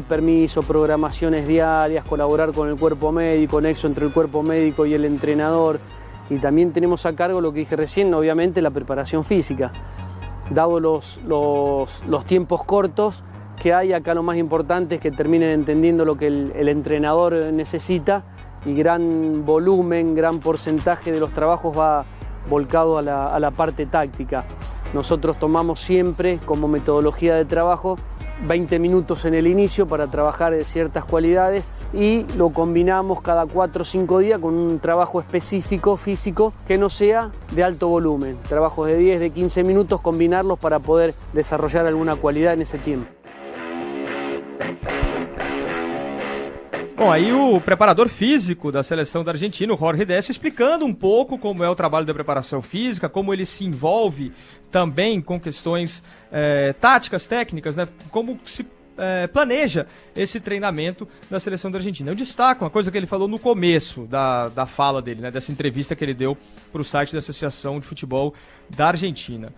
permiso, programaciones diarias, colaborar con el cuerpo médico, nexo entre el cuerpo médico y el entrenador. Y también tenemos a cargo lo que dije recién, obviamente la preparación física. Dado los tiempos cortos que hay, acá lo más importante es que terminen entendiendo lo que el entrenador necesita, y gran volumen, gran porcentaje de los trabajos va volcado a la parte táctica. Nosotros tomamos siempre como metodología de trabajo 20 minutos en el inicio para trabajar ciertas cualidades y lo combinamos cada 4 o 5 días con un trabajo específico físico que no sea de alto volumen. Trabajos de 10, de 15 minutos, combinarlos para poder desarrollar alguna cualidad en ese tiempo. Bom, aí o preparador físico da seleção da Argentina, o Jorge Décio, explicando um pouco como é o trabalho da preparação física, como ele se envolve também com questões táticas, técnicas, né? Como se planeja esse treinamento da seleção da Argentina. Eu destaco uma coisa que ele falou no começo da fala dele, né? Dessa entrevista que ele deu para o site da Associação de Futebol da Argentina.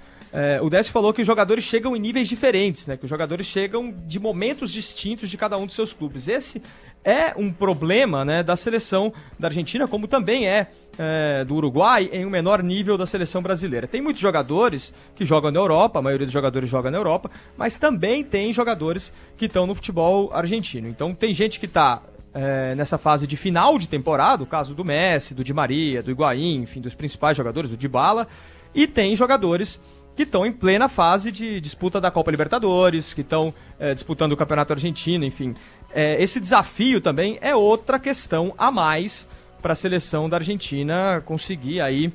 O Décio falou que os jogadores chegam em níveis diferentes, né? Que os jogadores chegam de momentos distintos de cada um dos seus clubes. Esse é um problema, né, da seleção da Argentina, como também do Uruguai, em um menor nível da seleção brasileira. Tem muitos jogadores que jogam na Europa, a maioria dos jogadores joga na Europa, mas também tem jogadores que estão no futebol argentino. Então tem gente que está nessa fase de final de temporada, o caso do Messi, do Di Maria, do Higuaín, enfim, dos principais jogadores, do Dybala, e tem jogadores que estão em plena fase de disputa da Copa Libertadores, que estão disputando o Campeonato Argentino, enfim. Esse desafio também é outra questão a mais para a seleção da Argentina conseguir aí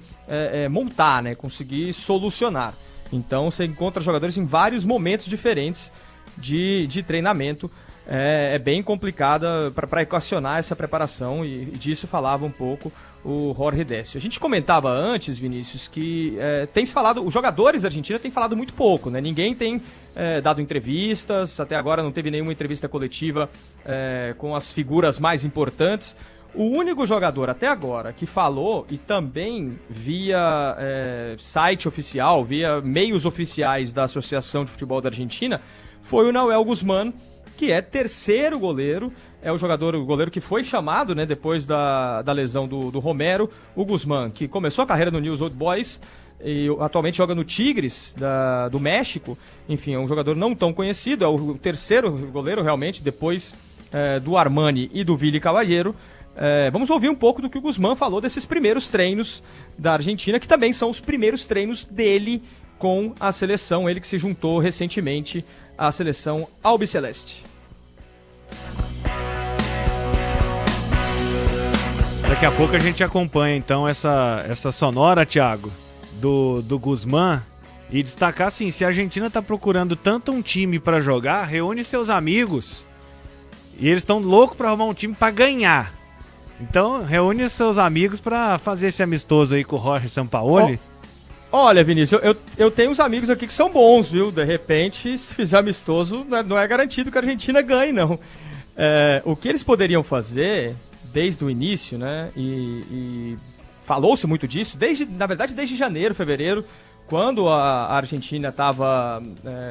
montar, né, conseguir solucionar. Então você encontra jogadores em vários momentos diferentes de treinamento. É bem complicada para equacionar essa preparação e disso falava um pouco o Jorge Décio. A gente comentava antes, Vinícius, que tem se falado, os jogadores da Argentina têm falado muito pouco, né? Ninguém tem dado entrevistas, até agora não teve nenhuma entrevista coletiva com as figuras mais importantes. O único jogador até agora que falou, e também via site oficial, via meios oficiais da Associação de Futebol da Argentina, foi o Nahuel Guzmán, que é terceiro goleiro, é o goleiro que foi chamado, né, depois da lesão do Romero. O Guzmán, que começou a carreira no Newell's Old Boys e atualmente joga no Tigres do México. Enfim, é um jogador não tão conhecido, é o terceiro goleiro realmente, depois do Armani e do Willy Caballero. Vamos ouvir um pouco do que o Guzmán falou desses primeiros treinos da Argentina, que também são os primeiros treinos dele com a seleção, ele que se juntou recentemente à seleção albiceleste. Daqui a pouco a gente acompanha então essa sonora, Thiago, do Guzmán, e destacar assim, se a Argentina está procurando tanto um time para jogar, reúne seus amigos e eles estão loucos para arrumar um time para ganhar. Então reúne seus amigos para fazer esse amistoso aí com o Jorge Sampaoli. Olha, Vinícius, eu tenho uns amigos aqui que são bons, viu? De repente, se fizer amistoso, não é garantido que a Argentina ganhe, não. O que eles poderiam fazer desde o início, né? E falou-se muito disso, na verdade desde janeiro, fevereiro, quando a Argentina estava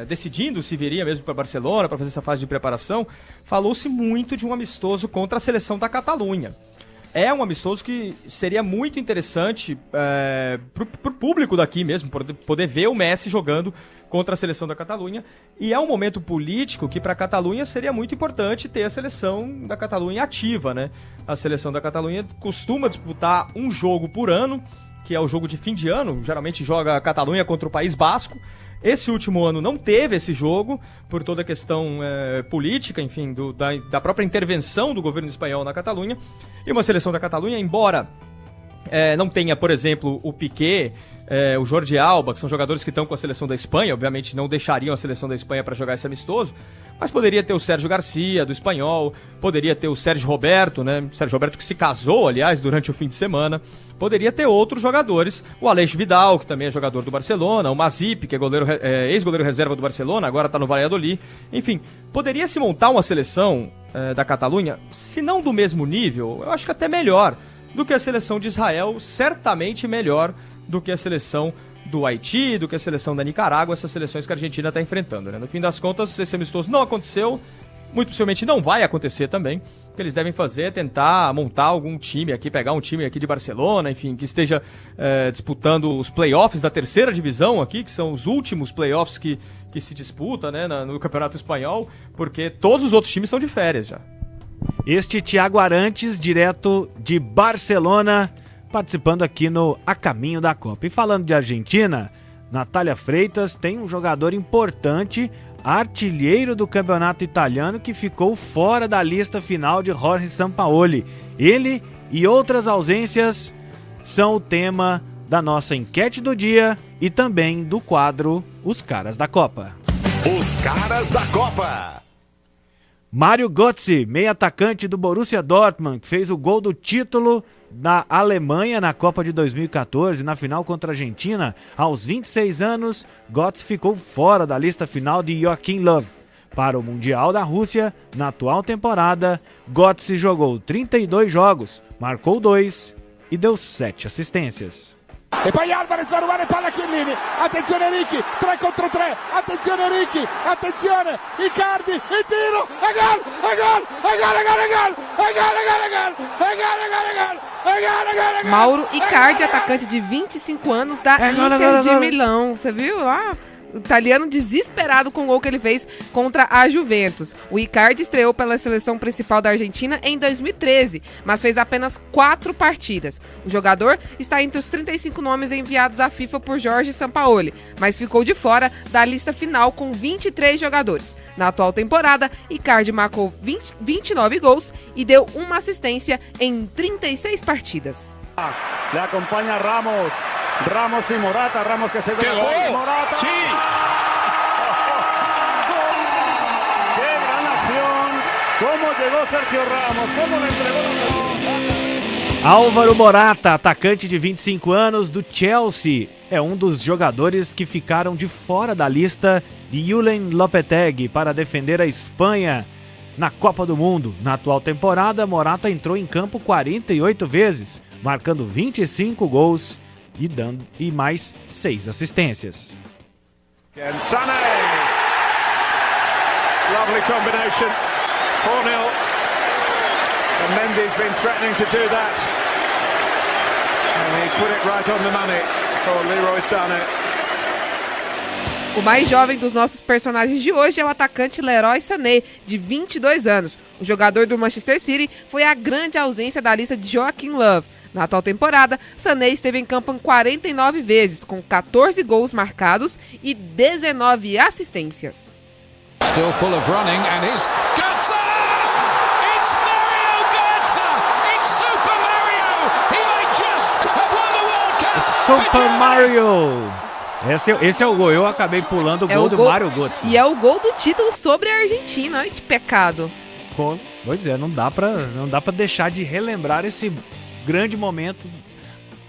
decidindo se viria mesmo para Barcelona para fazer essa fase de preparação, falou-se muito de um amistoso contra a seleção da Catalunha. É um amistoso que seria muito interessante pro público daqui mesmo, poder ver o Messi jogando contra a seleção da Catalunha. E é um momento político que para a Catalunha seria muito importante ter a seleção da Catalunha ativa, né? A seleção da Catalunha costuma disputar um jogo por ano, que é o jogo de fim de ano, geralmente joga a Catalunha contra o País Basco. Esse último ano não teve esse jogo, por toda a questão política, enfim, da própria intervenção do governo espanhol na Catalunha. E uma seleção da Catalunha, embora não tenha, por exemplo, o Piqué, o Jordi Alba, que são jogadores que estão com a seleção da Espanha, obviamente não deixariam a seleção da Espanha para jogar esse amistoso, mas poderia ter o Sérgio Garcia, do Espanhol, poderia ter o Sérgio Roberto, né? Sérgio Roberto que se casou, aliás, durante o fim de semana, poderia ter outros jogadores, o Aleix Vidal, que também é jogador do Barcelona, o Mazip, que é ex-goleiro reserva do Barcelona, agora está no Valladolid, enfim, poderia se montar uma seleção da Catalunha, se não do mesmo nível, eu acho que até melhor do que a seleção de Israel, certamente melhor do que a seleção do Haiti, do que a seleção da Nicarágua, essas seleções que a Argentina está enfrentando, né? No fim das contas, esse amistoso não aconteceu, muito possivelmente não vai acontecer também. O que eles devem fazer é tentar montar algum time aqui, pegar um time aqui de Barcelona, enfim, que esteja disputando os playoffs da terceira divisão aqui, que são os últimos playoffs que se disputa, né, no Campeonato Espanhol, porque todos os outros times estão de férias já. Este Thiago Arantes, direto de Barcelona, participando aqui no A Caminho da Copa. E falando de Argentina, Natália Freitas tem um jogador importante, artilheiro do campeonato italiano, que ficou fora da lista final de Jorge Sampaoli. Ele e outras ausências são o tema da nossa enquete do dia e também do quadro Os Caras da Copa. Os Caras da Copa. Mário Götze, meio atacante do Borussia Dortmund, que fez o gol do título da Alemanha na Copa de 2014, na final contra a Argentina. Aos 26 anos, Götze ficou fora da lista final de Joachim Löw. Para o Mundial da Rússia, na atual temporada, Götze jogou 32 jogos, marcou 2 e deu 7 assistências. E poi Alvarez va a rubare palla a Chiellini, attenzione Ricky, 3 contro 3, attenzione Ricky, attenzione, Icardi, il tiro, e gol, e gol, e gol, e gol, e gol, e gol, e gol, e gol, e gol, e gol, e gol. Mauro Icardi, atacante de 25 anos da Inter de Milão, você viu lá? O italiano desesperado com o gol que ele fez contra a Juventus. O Icardi estreou pela seleção principal da Argentina em 2013, mas fez apenas 4 partidas. O jogador está entre os 35 nomes enviados à FIFA por Jorge Sampaoli, mas ficou de fora da lista final com 23 jogadores. Na atual temporada, Icardi marcou 29 gols e deu uma assistência em 36 partidas. Le acompanha Ramos. Ramos y Morata, Ramos que se ve Morata. Sí. ¡Qué gran acción! ¿Cómo llegó Sergio Ramos? ¿Cómo le entregó la pelota? Álvaro Morata, atacante de 25 anos do Chelsea, é um dos jogadores que ficaram de fora da lista de Julen Lopetegui para defender a Espanha na Copa do Mundo. Na atual temporada, Morata entrou em campo 48 vezes, marcando 25 gols e mais 6 assistências. Sané! Lovely combination. 4-0. And Mendy's been threatening to do that. And he put it right on the money for Leroy Sané. O mais jovem dos nossos personagens de hoje é o atacante Leroy Sané, de 22 anos. O jogador do Manchester City foi a grande ausência da lista de Joachim Löw. Na atual temporada, Sané esteve em campo 49 vezes, com 14 gols marcados e 19 assistências. Still full of running and he's Götze! It's Mario Götze! It's Super Mario! He might just have won the World Cup! Super Mario! Esse é o gol, eu acabei pulando o gol do Mario Götze. E é o gol do título sobre a Argentina, ai que pecado. Pois é, não dá pra deixar de relembrar esse grande momento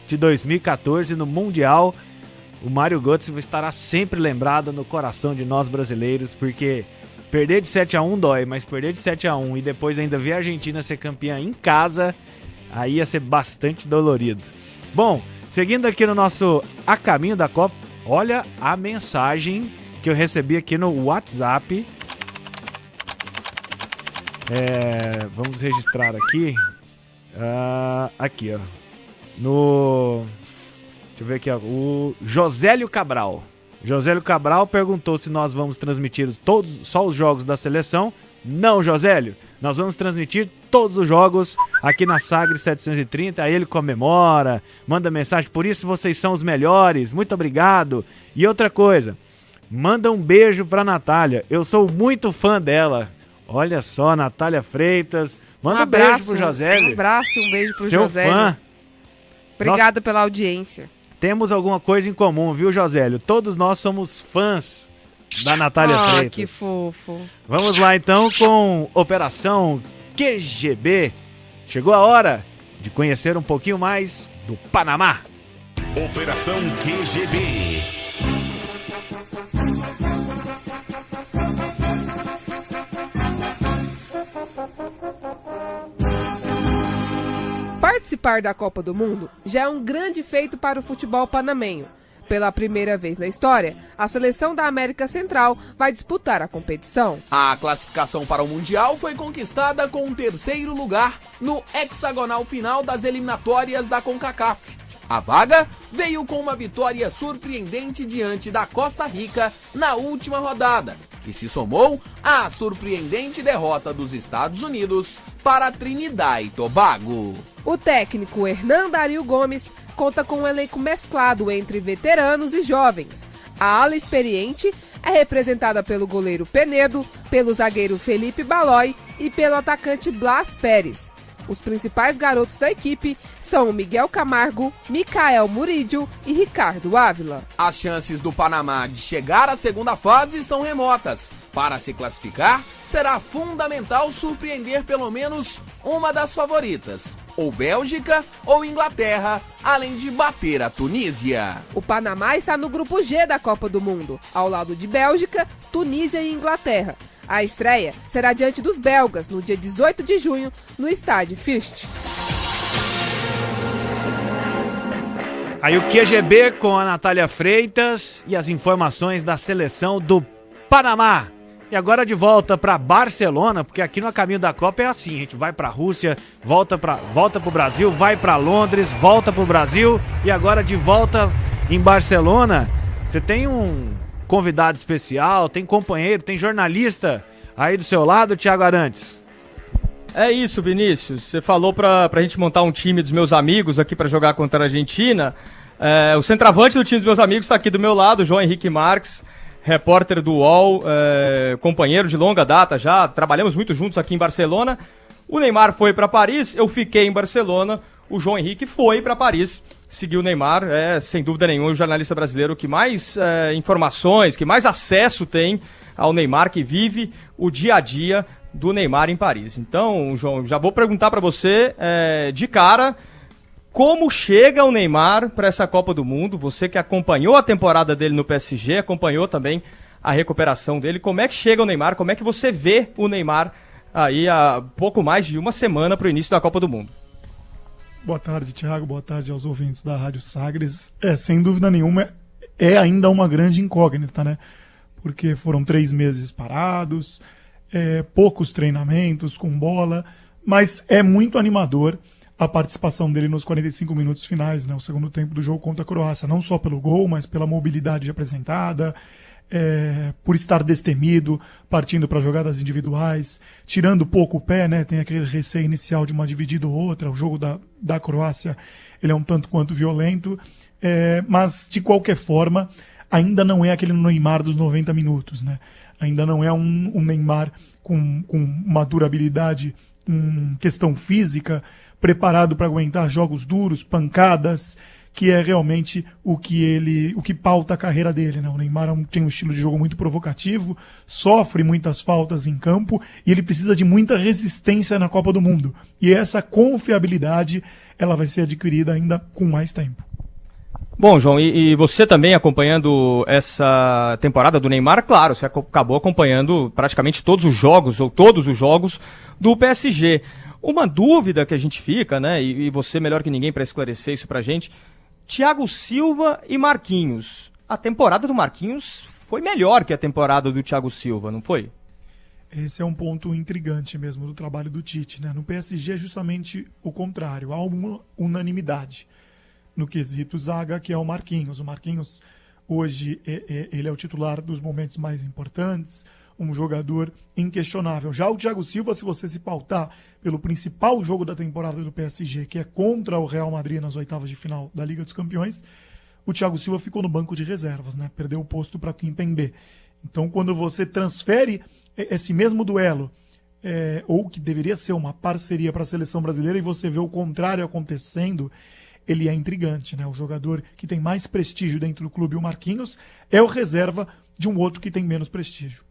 de 2014 no Mundial. O Mario Götze estará sempre lembrado no coração de nós brasileiros, porque perder de 7-1 dói, mas perder de 7-1 e depois ainda ver a Argentina ser campeã em casa, aí ia ser bastante dolorido. Bom, seguindo aqui no nosso A Caminho da Copa, olha a mensagem que eu recebi aqui no WhatsApp. Vamos registrar aqui. Aqui, ó. Deixa eu ver aqui, ó. O Josélio Cabral. Josélio Cabral perguntou se nós vamos transmitir só os jogos da seleção. Não, Josélio. Nós vamos transmitir todos os jogos aqui na Sagres 730. Aí ele comemora, manda mensagem. Por isso vocês são os melhores. Muito obrigado. E outra coisa, manda um beijo pra Natália. Eu sou muito fã dela. Olha só, Natália Freitas. Manda um beijo pro Josélio. Um abraço e um beijo pro Seu Josélio. Fã. Obrigado pela audiência. Temos alguma coisa em comum, viu, Josélio? Todos nós somos fãs da Natália Freitas. Que fofo. Vamos lá, então, com Operação QGB. Chegou a hora de conhecer um pouquinho mais do Panamá. Operação QGB. Participar da Copa do Mundo já é um grande feito para o futebol panamenho. Pela primeira vez na história, a seleção da América Central vai disputar a competição. A classificação para o Mundial foi conquistada com o 3º lugar no hexagonal final das eliminatórias da CONCACAF. A vaga veio com uma vitória surpreendente diante da Costa Rica na última rodada, que se somou à surpreendente derrota dos Estados Unidos para Trinidad e Tobago. O técnico Hernan Dario Gomes conta com um elenco mesclado entre veteranos e jovens. A ala experiente é representada pelo goleiro Penedo, pelo zagueiro Felipe Balói e pelo atacante Blas Pérez. Os principais garotos da equipe são Miguel Camargo, Micael Murídio e Ricardo Ávila. As chances do Panamá de chegar à segunda fase são remotas. Para se classificar, será fundamental surpreender pelo menos uma das favoritas, ou Bélgica ou Inglaterra, além de bater a Tunísia. O Panamá está no grupo G da Copa do Mundo, ao lado de Bélgica, Tunísia e Inglaterra. A estreia será diante dos belgas no dia 18 de junho no estádio First. Aí o QGB com a Natália Freitas e as informações da seleção do Panamá. E agora de volta para Barcelona, porque aqui no caminho da Copa é assim, a gente vai para a Rússia, volta pro Brasil, vai para Londres, volta pro Brasil e agora de volta em Barcelona. Você tem um convidado especial, tem companheiro, tem jornalista aí do seu lado, Thiago Arantes. É isso, Vinícius. Você falou pra gente montar um time dos meus amigos aqui pra jogar contra a Argentina. O centroavante do time dos meus amigos está aqui do meu lado, João Henrique Marques, repórter do UOL, companheiro de longa data já. Trabalhamos muito juntos aqui em Barcelona. O Neymar foi pra Paris, eu fiquei em Barcelona. O João Henrique foi pra Paris, seguiu o Neymar. Sem dúvida nenhuma, o jornalista brasileiro que mais informações, que mais acesso tem ao Neymar, que vive o dia a dia do Neymar em Paris. Então, João, já vou perguntar para você de cara como chega o Neymar para essa Copa do Mundo. Você que acompanhou a temporada dele no PSG, acompanhou também a recuperação dele. Como é que chega o Neymar? Como é que você vê o Neymar aí há pouco mais de uma semana para o início da Copa do Mundo? Boa tarde, Thiago. Boa tarde aos ouvintes da Rádio Sagres. Sem dúvida nenhuma, é ainda uma grande incógnita, né? Porque foram 3 meses parados, poucos treinamentos com bola, mas é muito animador a participação dele nos 45 minutos finais, né, o segundo tempo do jogo contra a Croácia, não só pelo gol, mas pela mobilidade apresentada, por estar destemido, partindo para jogadas individuais, tirando pouco o pé, né, tem aquele receio inicial de uma dividida ou outra, o jogo da Croácia ele é um tanto quanto violento, mas de qualquer forma ainda não é aquele Neymar dos 90 minutos, né? Ainda não é um Neymar com uma durabilidade em questão física, preparado para aguentar jogos duros, pancadas, que é realmente o que pauta a carreira dele, né? O Neymar tem um estilo de jogo muito provocativo, sofre muitas faltas em campo e ele precisa de muita resistência na Copa do Mundo. E essa confiabilidade, ela vai ser adquirida ainda com mais tempo. Bom, João, e você também acompanhando essa temporada do Neymar, claro, você acabou acompanhando praticamente todos os jogos do PSG. Uma dúvida que a gente fica, né, e você melhor que ninguém para esclarecer isso pra gente, Thiago Silva e Marquinhos. A temporada do Marquinhos foi melhor que a temporada do Thiago Silva, não foi? Esse é um ponto intrigante mesmo do trabalho do Tite, né? No PSG é justamente o contrário, há uma unanimidade no quesito zaga, que é o Marquinhos. O Marquinhos, hoje, ele é o titular dos momentos mais importantes, um jogador inquestionável. Já o Thiago Silva, se você se pautar pelo principal jogo da temporada do PSG, que é contra o Real Madrid nas oitavas de final da Liga dos Campeões, o Thiago Silva ficou no banco de reservas, né? Perdeu o posto para Kimpembe. Então, quando você transfere esse mesmo duelo, ou que deveria ser uma parceria para a seleção brasileira, e você vê o contrário acontecendo, ele é intrigante, né? O jogador que tem mais prestígio dentro do clube, o Marquinhos, é o reserva de um outro que tem menos prestígio.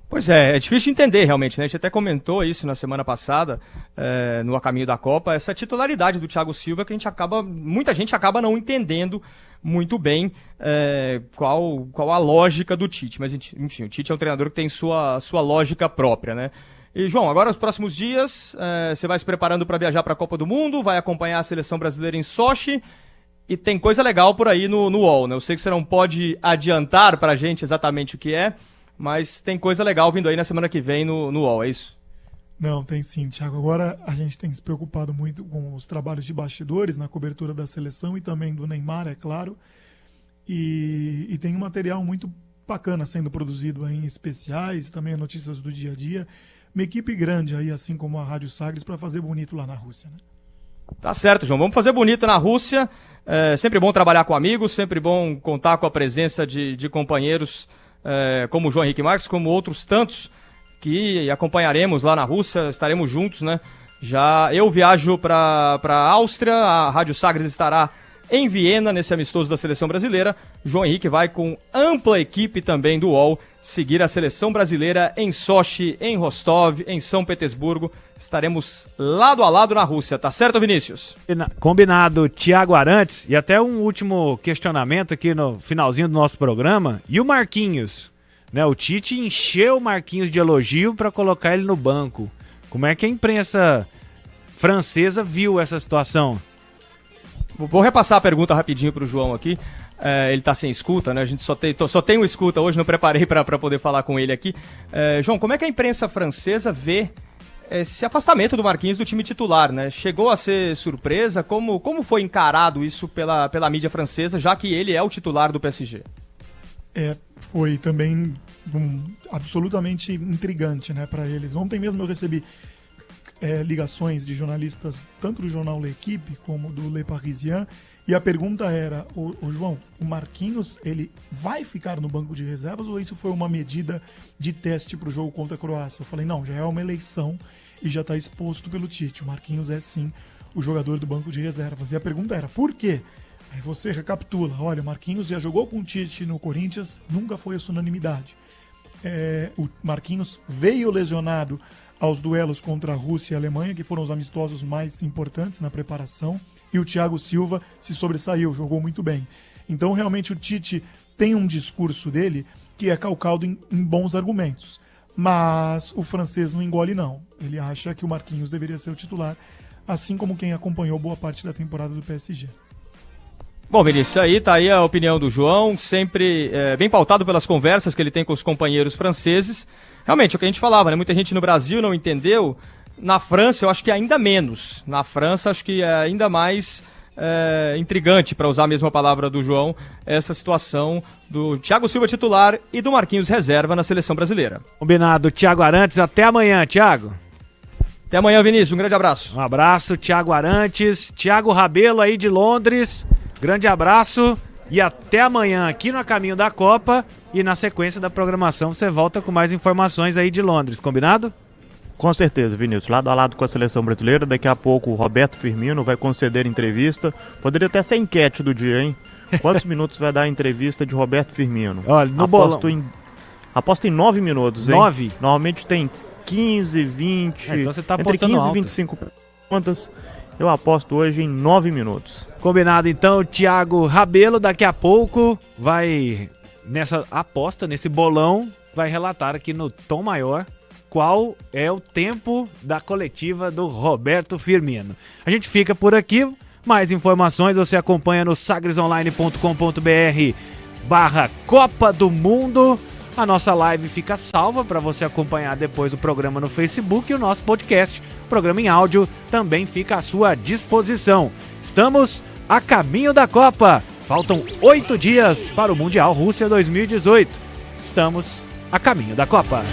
Pois é difícil de entender realmente, né? A gente até comentou isso na semana passada, no A Caminho da Copa, essa titularidade do Thiago Silva que muita gente acaba não entendendo muito bem qual a lógica do Tite. Mas, enfim, o Tite é um treinador que tem sua lógica própria, né? E, João, agora nos próximos dias, você vai se preparando para viajar para a Copa do Mundo, vai acompanhar a seleção brasileira em Sochi, e tem coisa legal por aí no UOL, né? Eu sei que você não pode adiantar para a gente exatamente o que é, mas tem coisa legal vindo aí na semana que vem no UOL, é isso? Não, tem sim, Thiago. Agora a gente tem se preocupado muito com os trabalhos de bastidores na cobertura da seleção e também do Neymar, é claro. E tem um material muito bacana sendo produzido aí em especiais, também notícias do dia a dia. Uma equipe grande aí, assim como a Rádio Sagres, para fazer bonito lá na Rússia, né? Tá certo, João. Vamos fazer bonito na Rússia. É sempre bom trabalhar com amigos, sempre bom contar com a presença de companheiros como o João Henrique Marques, como outros tantos que acompanharemos lá na Rússia, estaremos juntos, né? Já eu viajo para a Áustria, a Rádio Sagres estará em Viena, nesse amistoso da seleção brasileira. João Henrique vai com ampla equipe também do UOL seguir a seleção brasileira em Sochi, em Rostov, em São Petersburgo. Estaremos lado a lado na Rússia, tá certo, Vinícius? Combinado, Thiago Arantes. E até um último questionamento aqui no finalzinho do nosso programa. E o Marquinhos? Né, o Tite encheu o Marquinhos de elogio para colocar ele no banco. Como é que a imprensa francesa viu essa situação? Vou repassar a pergunta rapidinho pro João aqui. Ele tá sem escuta, né? A gente só tem um escuta hoje, não preparei para poder falar com ele aqui. João, como é que a imprensa francesa vê esse afastamento do Marquinhos do time titular, né? Chegou a ser surpresa? Como foi encarado isso pela mídia francesa, já que ele é o titular do PSG? Foi também absolutamente intrigante, né, para eles. Ontem mesmo eu recebi ligações de jornalistas, tanto do jornal L'Equipe como do Le Parisien, e a pergunta era, João, o Marquinhos, ele vai ficar no banco de reservas ou isso foi uma medida de teste para o jogo contra a Croácia? Eu falei, não, já é uma eleição e já está exposto pelo Tite. O Marquinhos é sim o jogador do banco de reservas. E a pergunta era, por quê? Aí você recapitula, olha, o Marquinhos já jogou com o Tite no Corinthians, nunca foi essa unanimidade. O Marquinhos veio lesionado aos duelos contra a Rússia e a Alemanha, que foram os amistosos mais importantes na preparação, e o Thiago Silva se sobressaiu, jogou muito bem. Então, realmente, o Tite tem um discurso dele que é calcado em bons argumentos. Mas o francês não engole, não. Ele acha que o Marquinhos deveria ser o titular, assim como quem acompanhou boa parte da temporada do PSG. Bom, Vinícius, tá aí a opinião do João, sempre bem pautado pelas conversas que ele tem com os companheiros franceses. Realmente, é o que a gente falava, né? Muita gente no Brasil não entendeu. Na França, eu acho que ainda menos. Na França, acho que é ainda mais intrigante, para usar a mesma palavra do João, essa situação do Thiago Silva titular e do Marquinhos reserva na seleção brasileira. Combinado. Thiago Arantes, até amanhã, Thiago. Até amanhã, Vinícius. Um grande abraço. Um abraço, Thiago Arantes. Thiago Rabelo aí de Londres. Grande abraço e até amanhã aqui no A Caminho da Copa, e na sequência da programação você volta com mais informações aí de Londres, combinado? Com certeza, Vinícius, lado a lado com a seleção brasileira. Daqui a pouco o Roberto Firmino vai conceder entrevista, poderia até ser enquete do dia, hein? Quantos minutos vai dar a entrevista de Roberto Firmino? Olha, no bolão. Aposto em 9 minutos, hein? 9? Normalmente tem 15, 20, então você tá entre 15 alto. e 25 perguntas. Eu aposto hoje em 9 minutos. Combinado, então, o Thiago Rabelo daqui a pouco vai, nessa aposta, nesse bolão, vai relatar aqui no Tom Maior qual é o tempo da coletiva do Roberto Firmino. A gente fica por aqui, mais informações você acompanha no sagresonline.com.br/Copa do Mundo. A nossa live fica salva para você acompanhar depois o programa no Facebook, e o nosso podcast, programa em áudio, também fica à sua disposição. Estamos a caminho da Copa. Faltam 8 dias para o Mundial Rússia 2018. Estamos a caminho da Copa.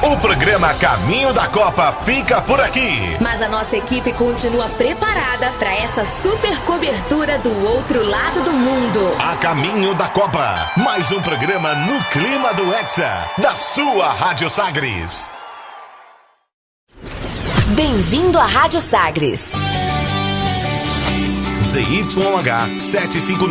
O programa Caminho da Copa fica por aqui. Mas a nossa equipe continua preparada para essa super cobertura do outro lado do mundo. A Caminho da Copa, mais um programa no clima do Hexa, da sua Rádio Sagres. Bem-vindo à Rádio Sagres. ZYH 759.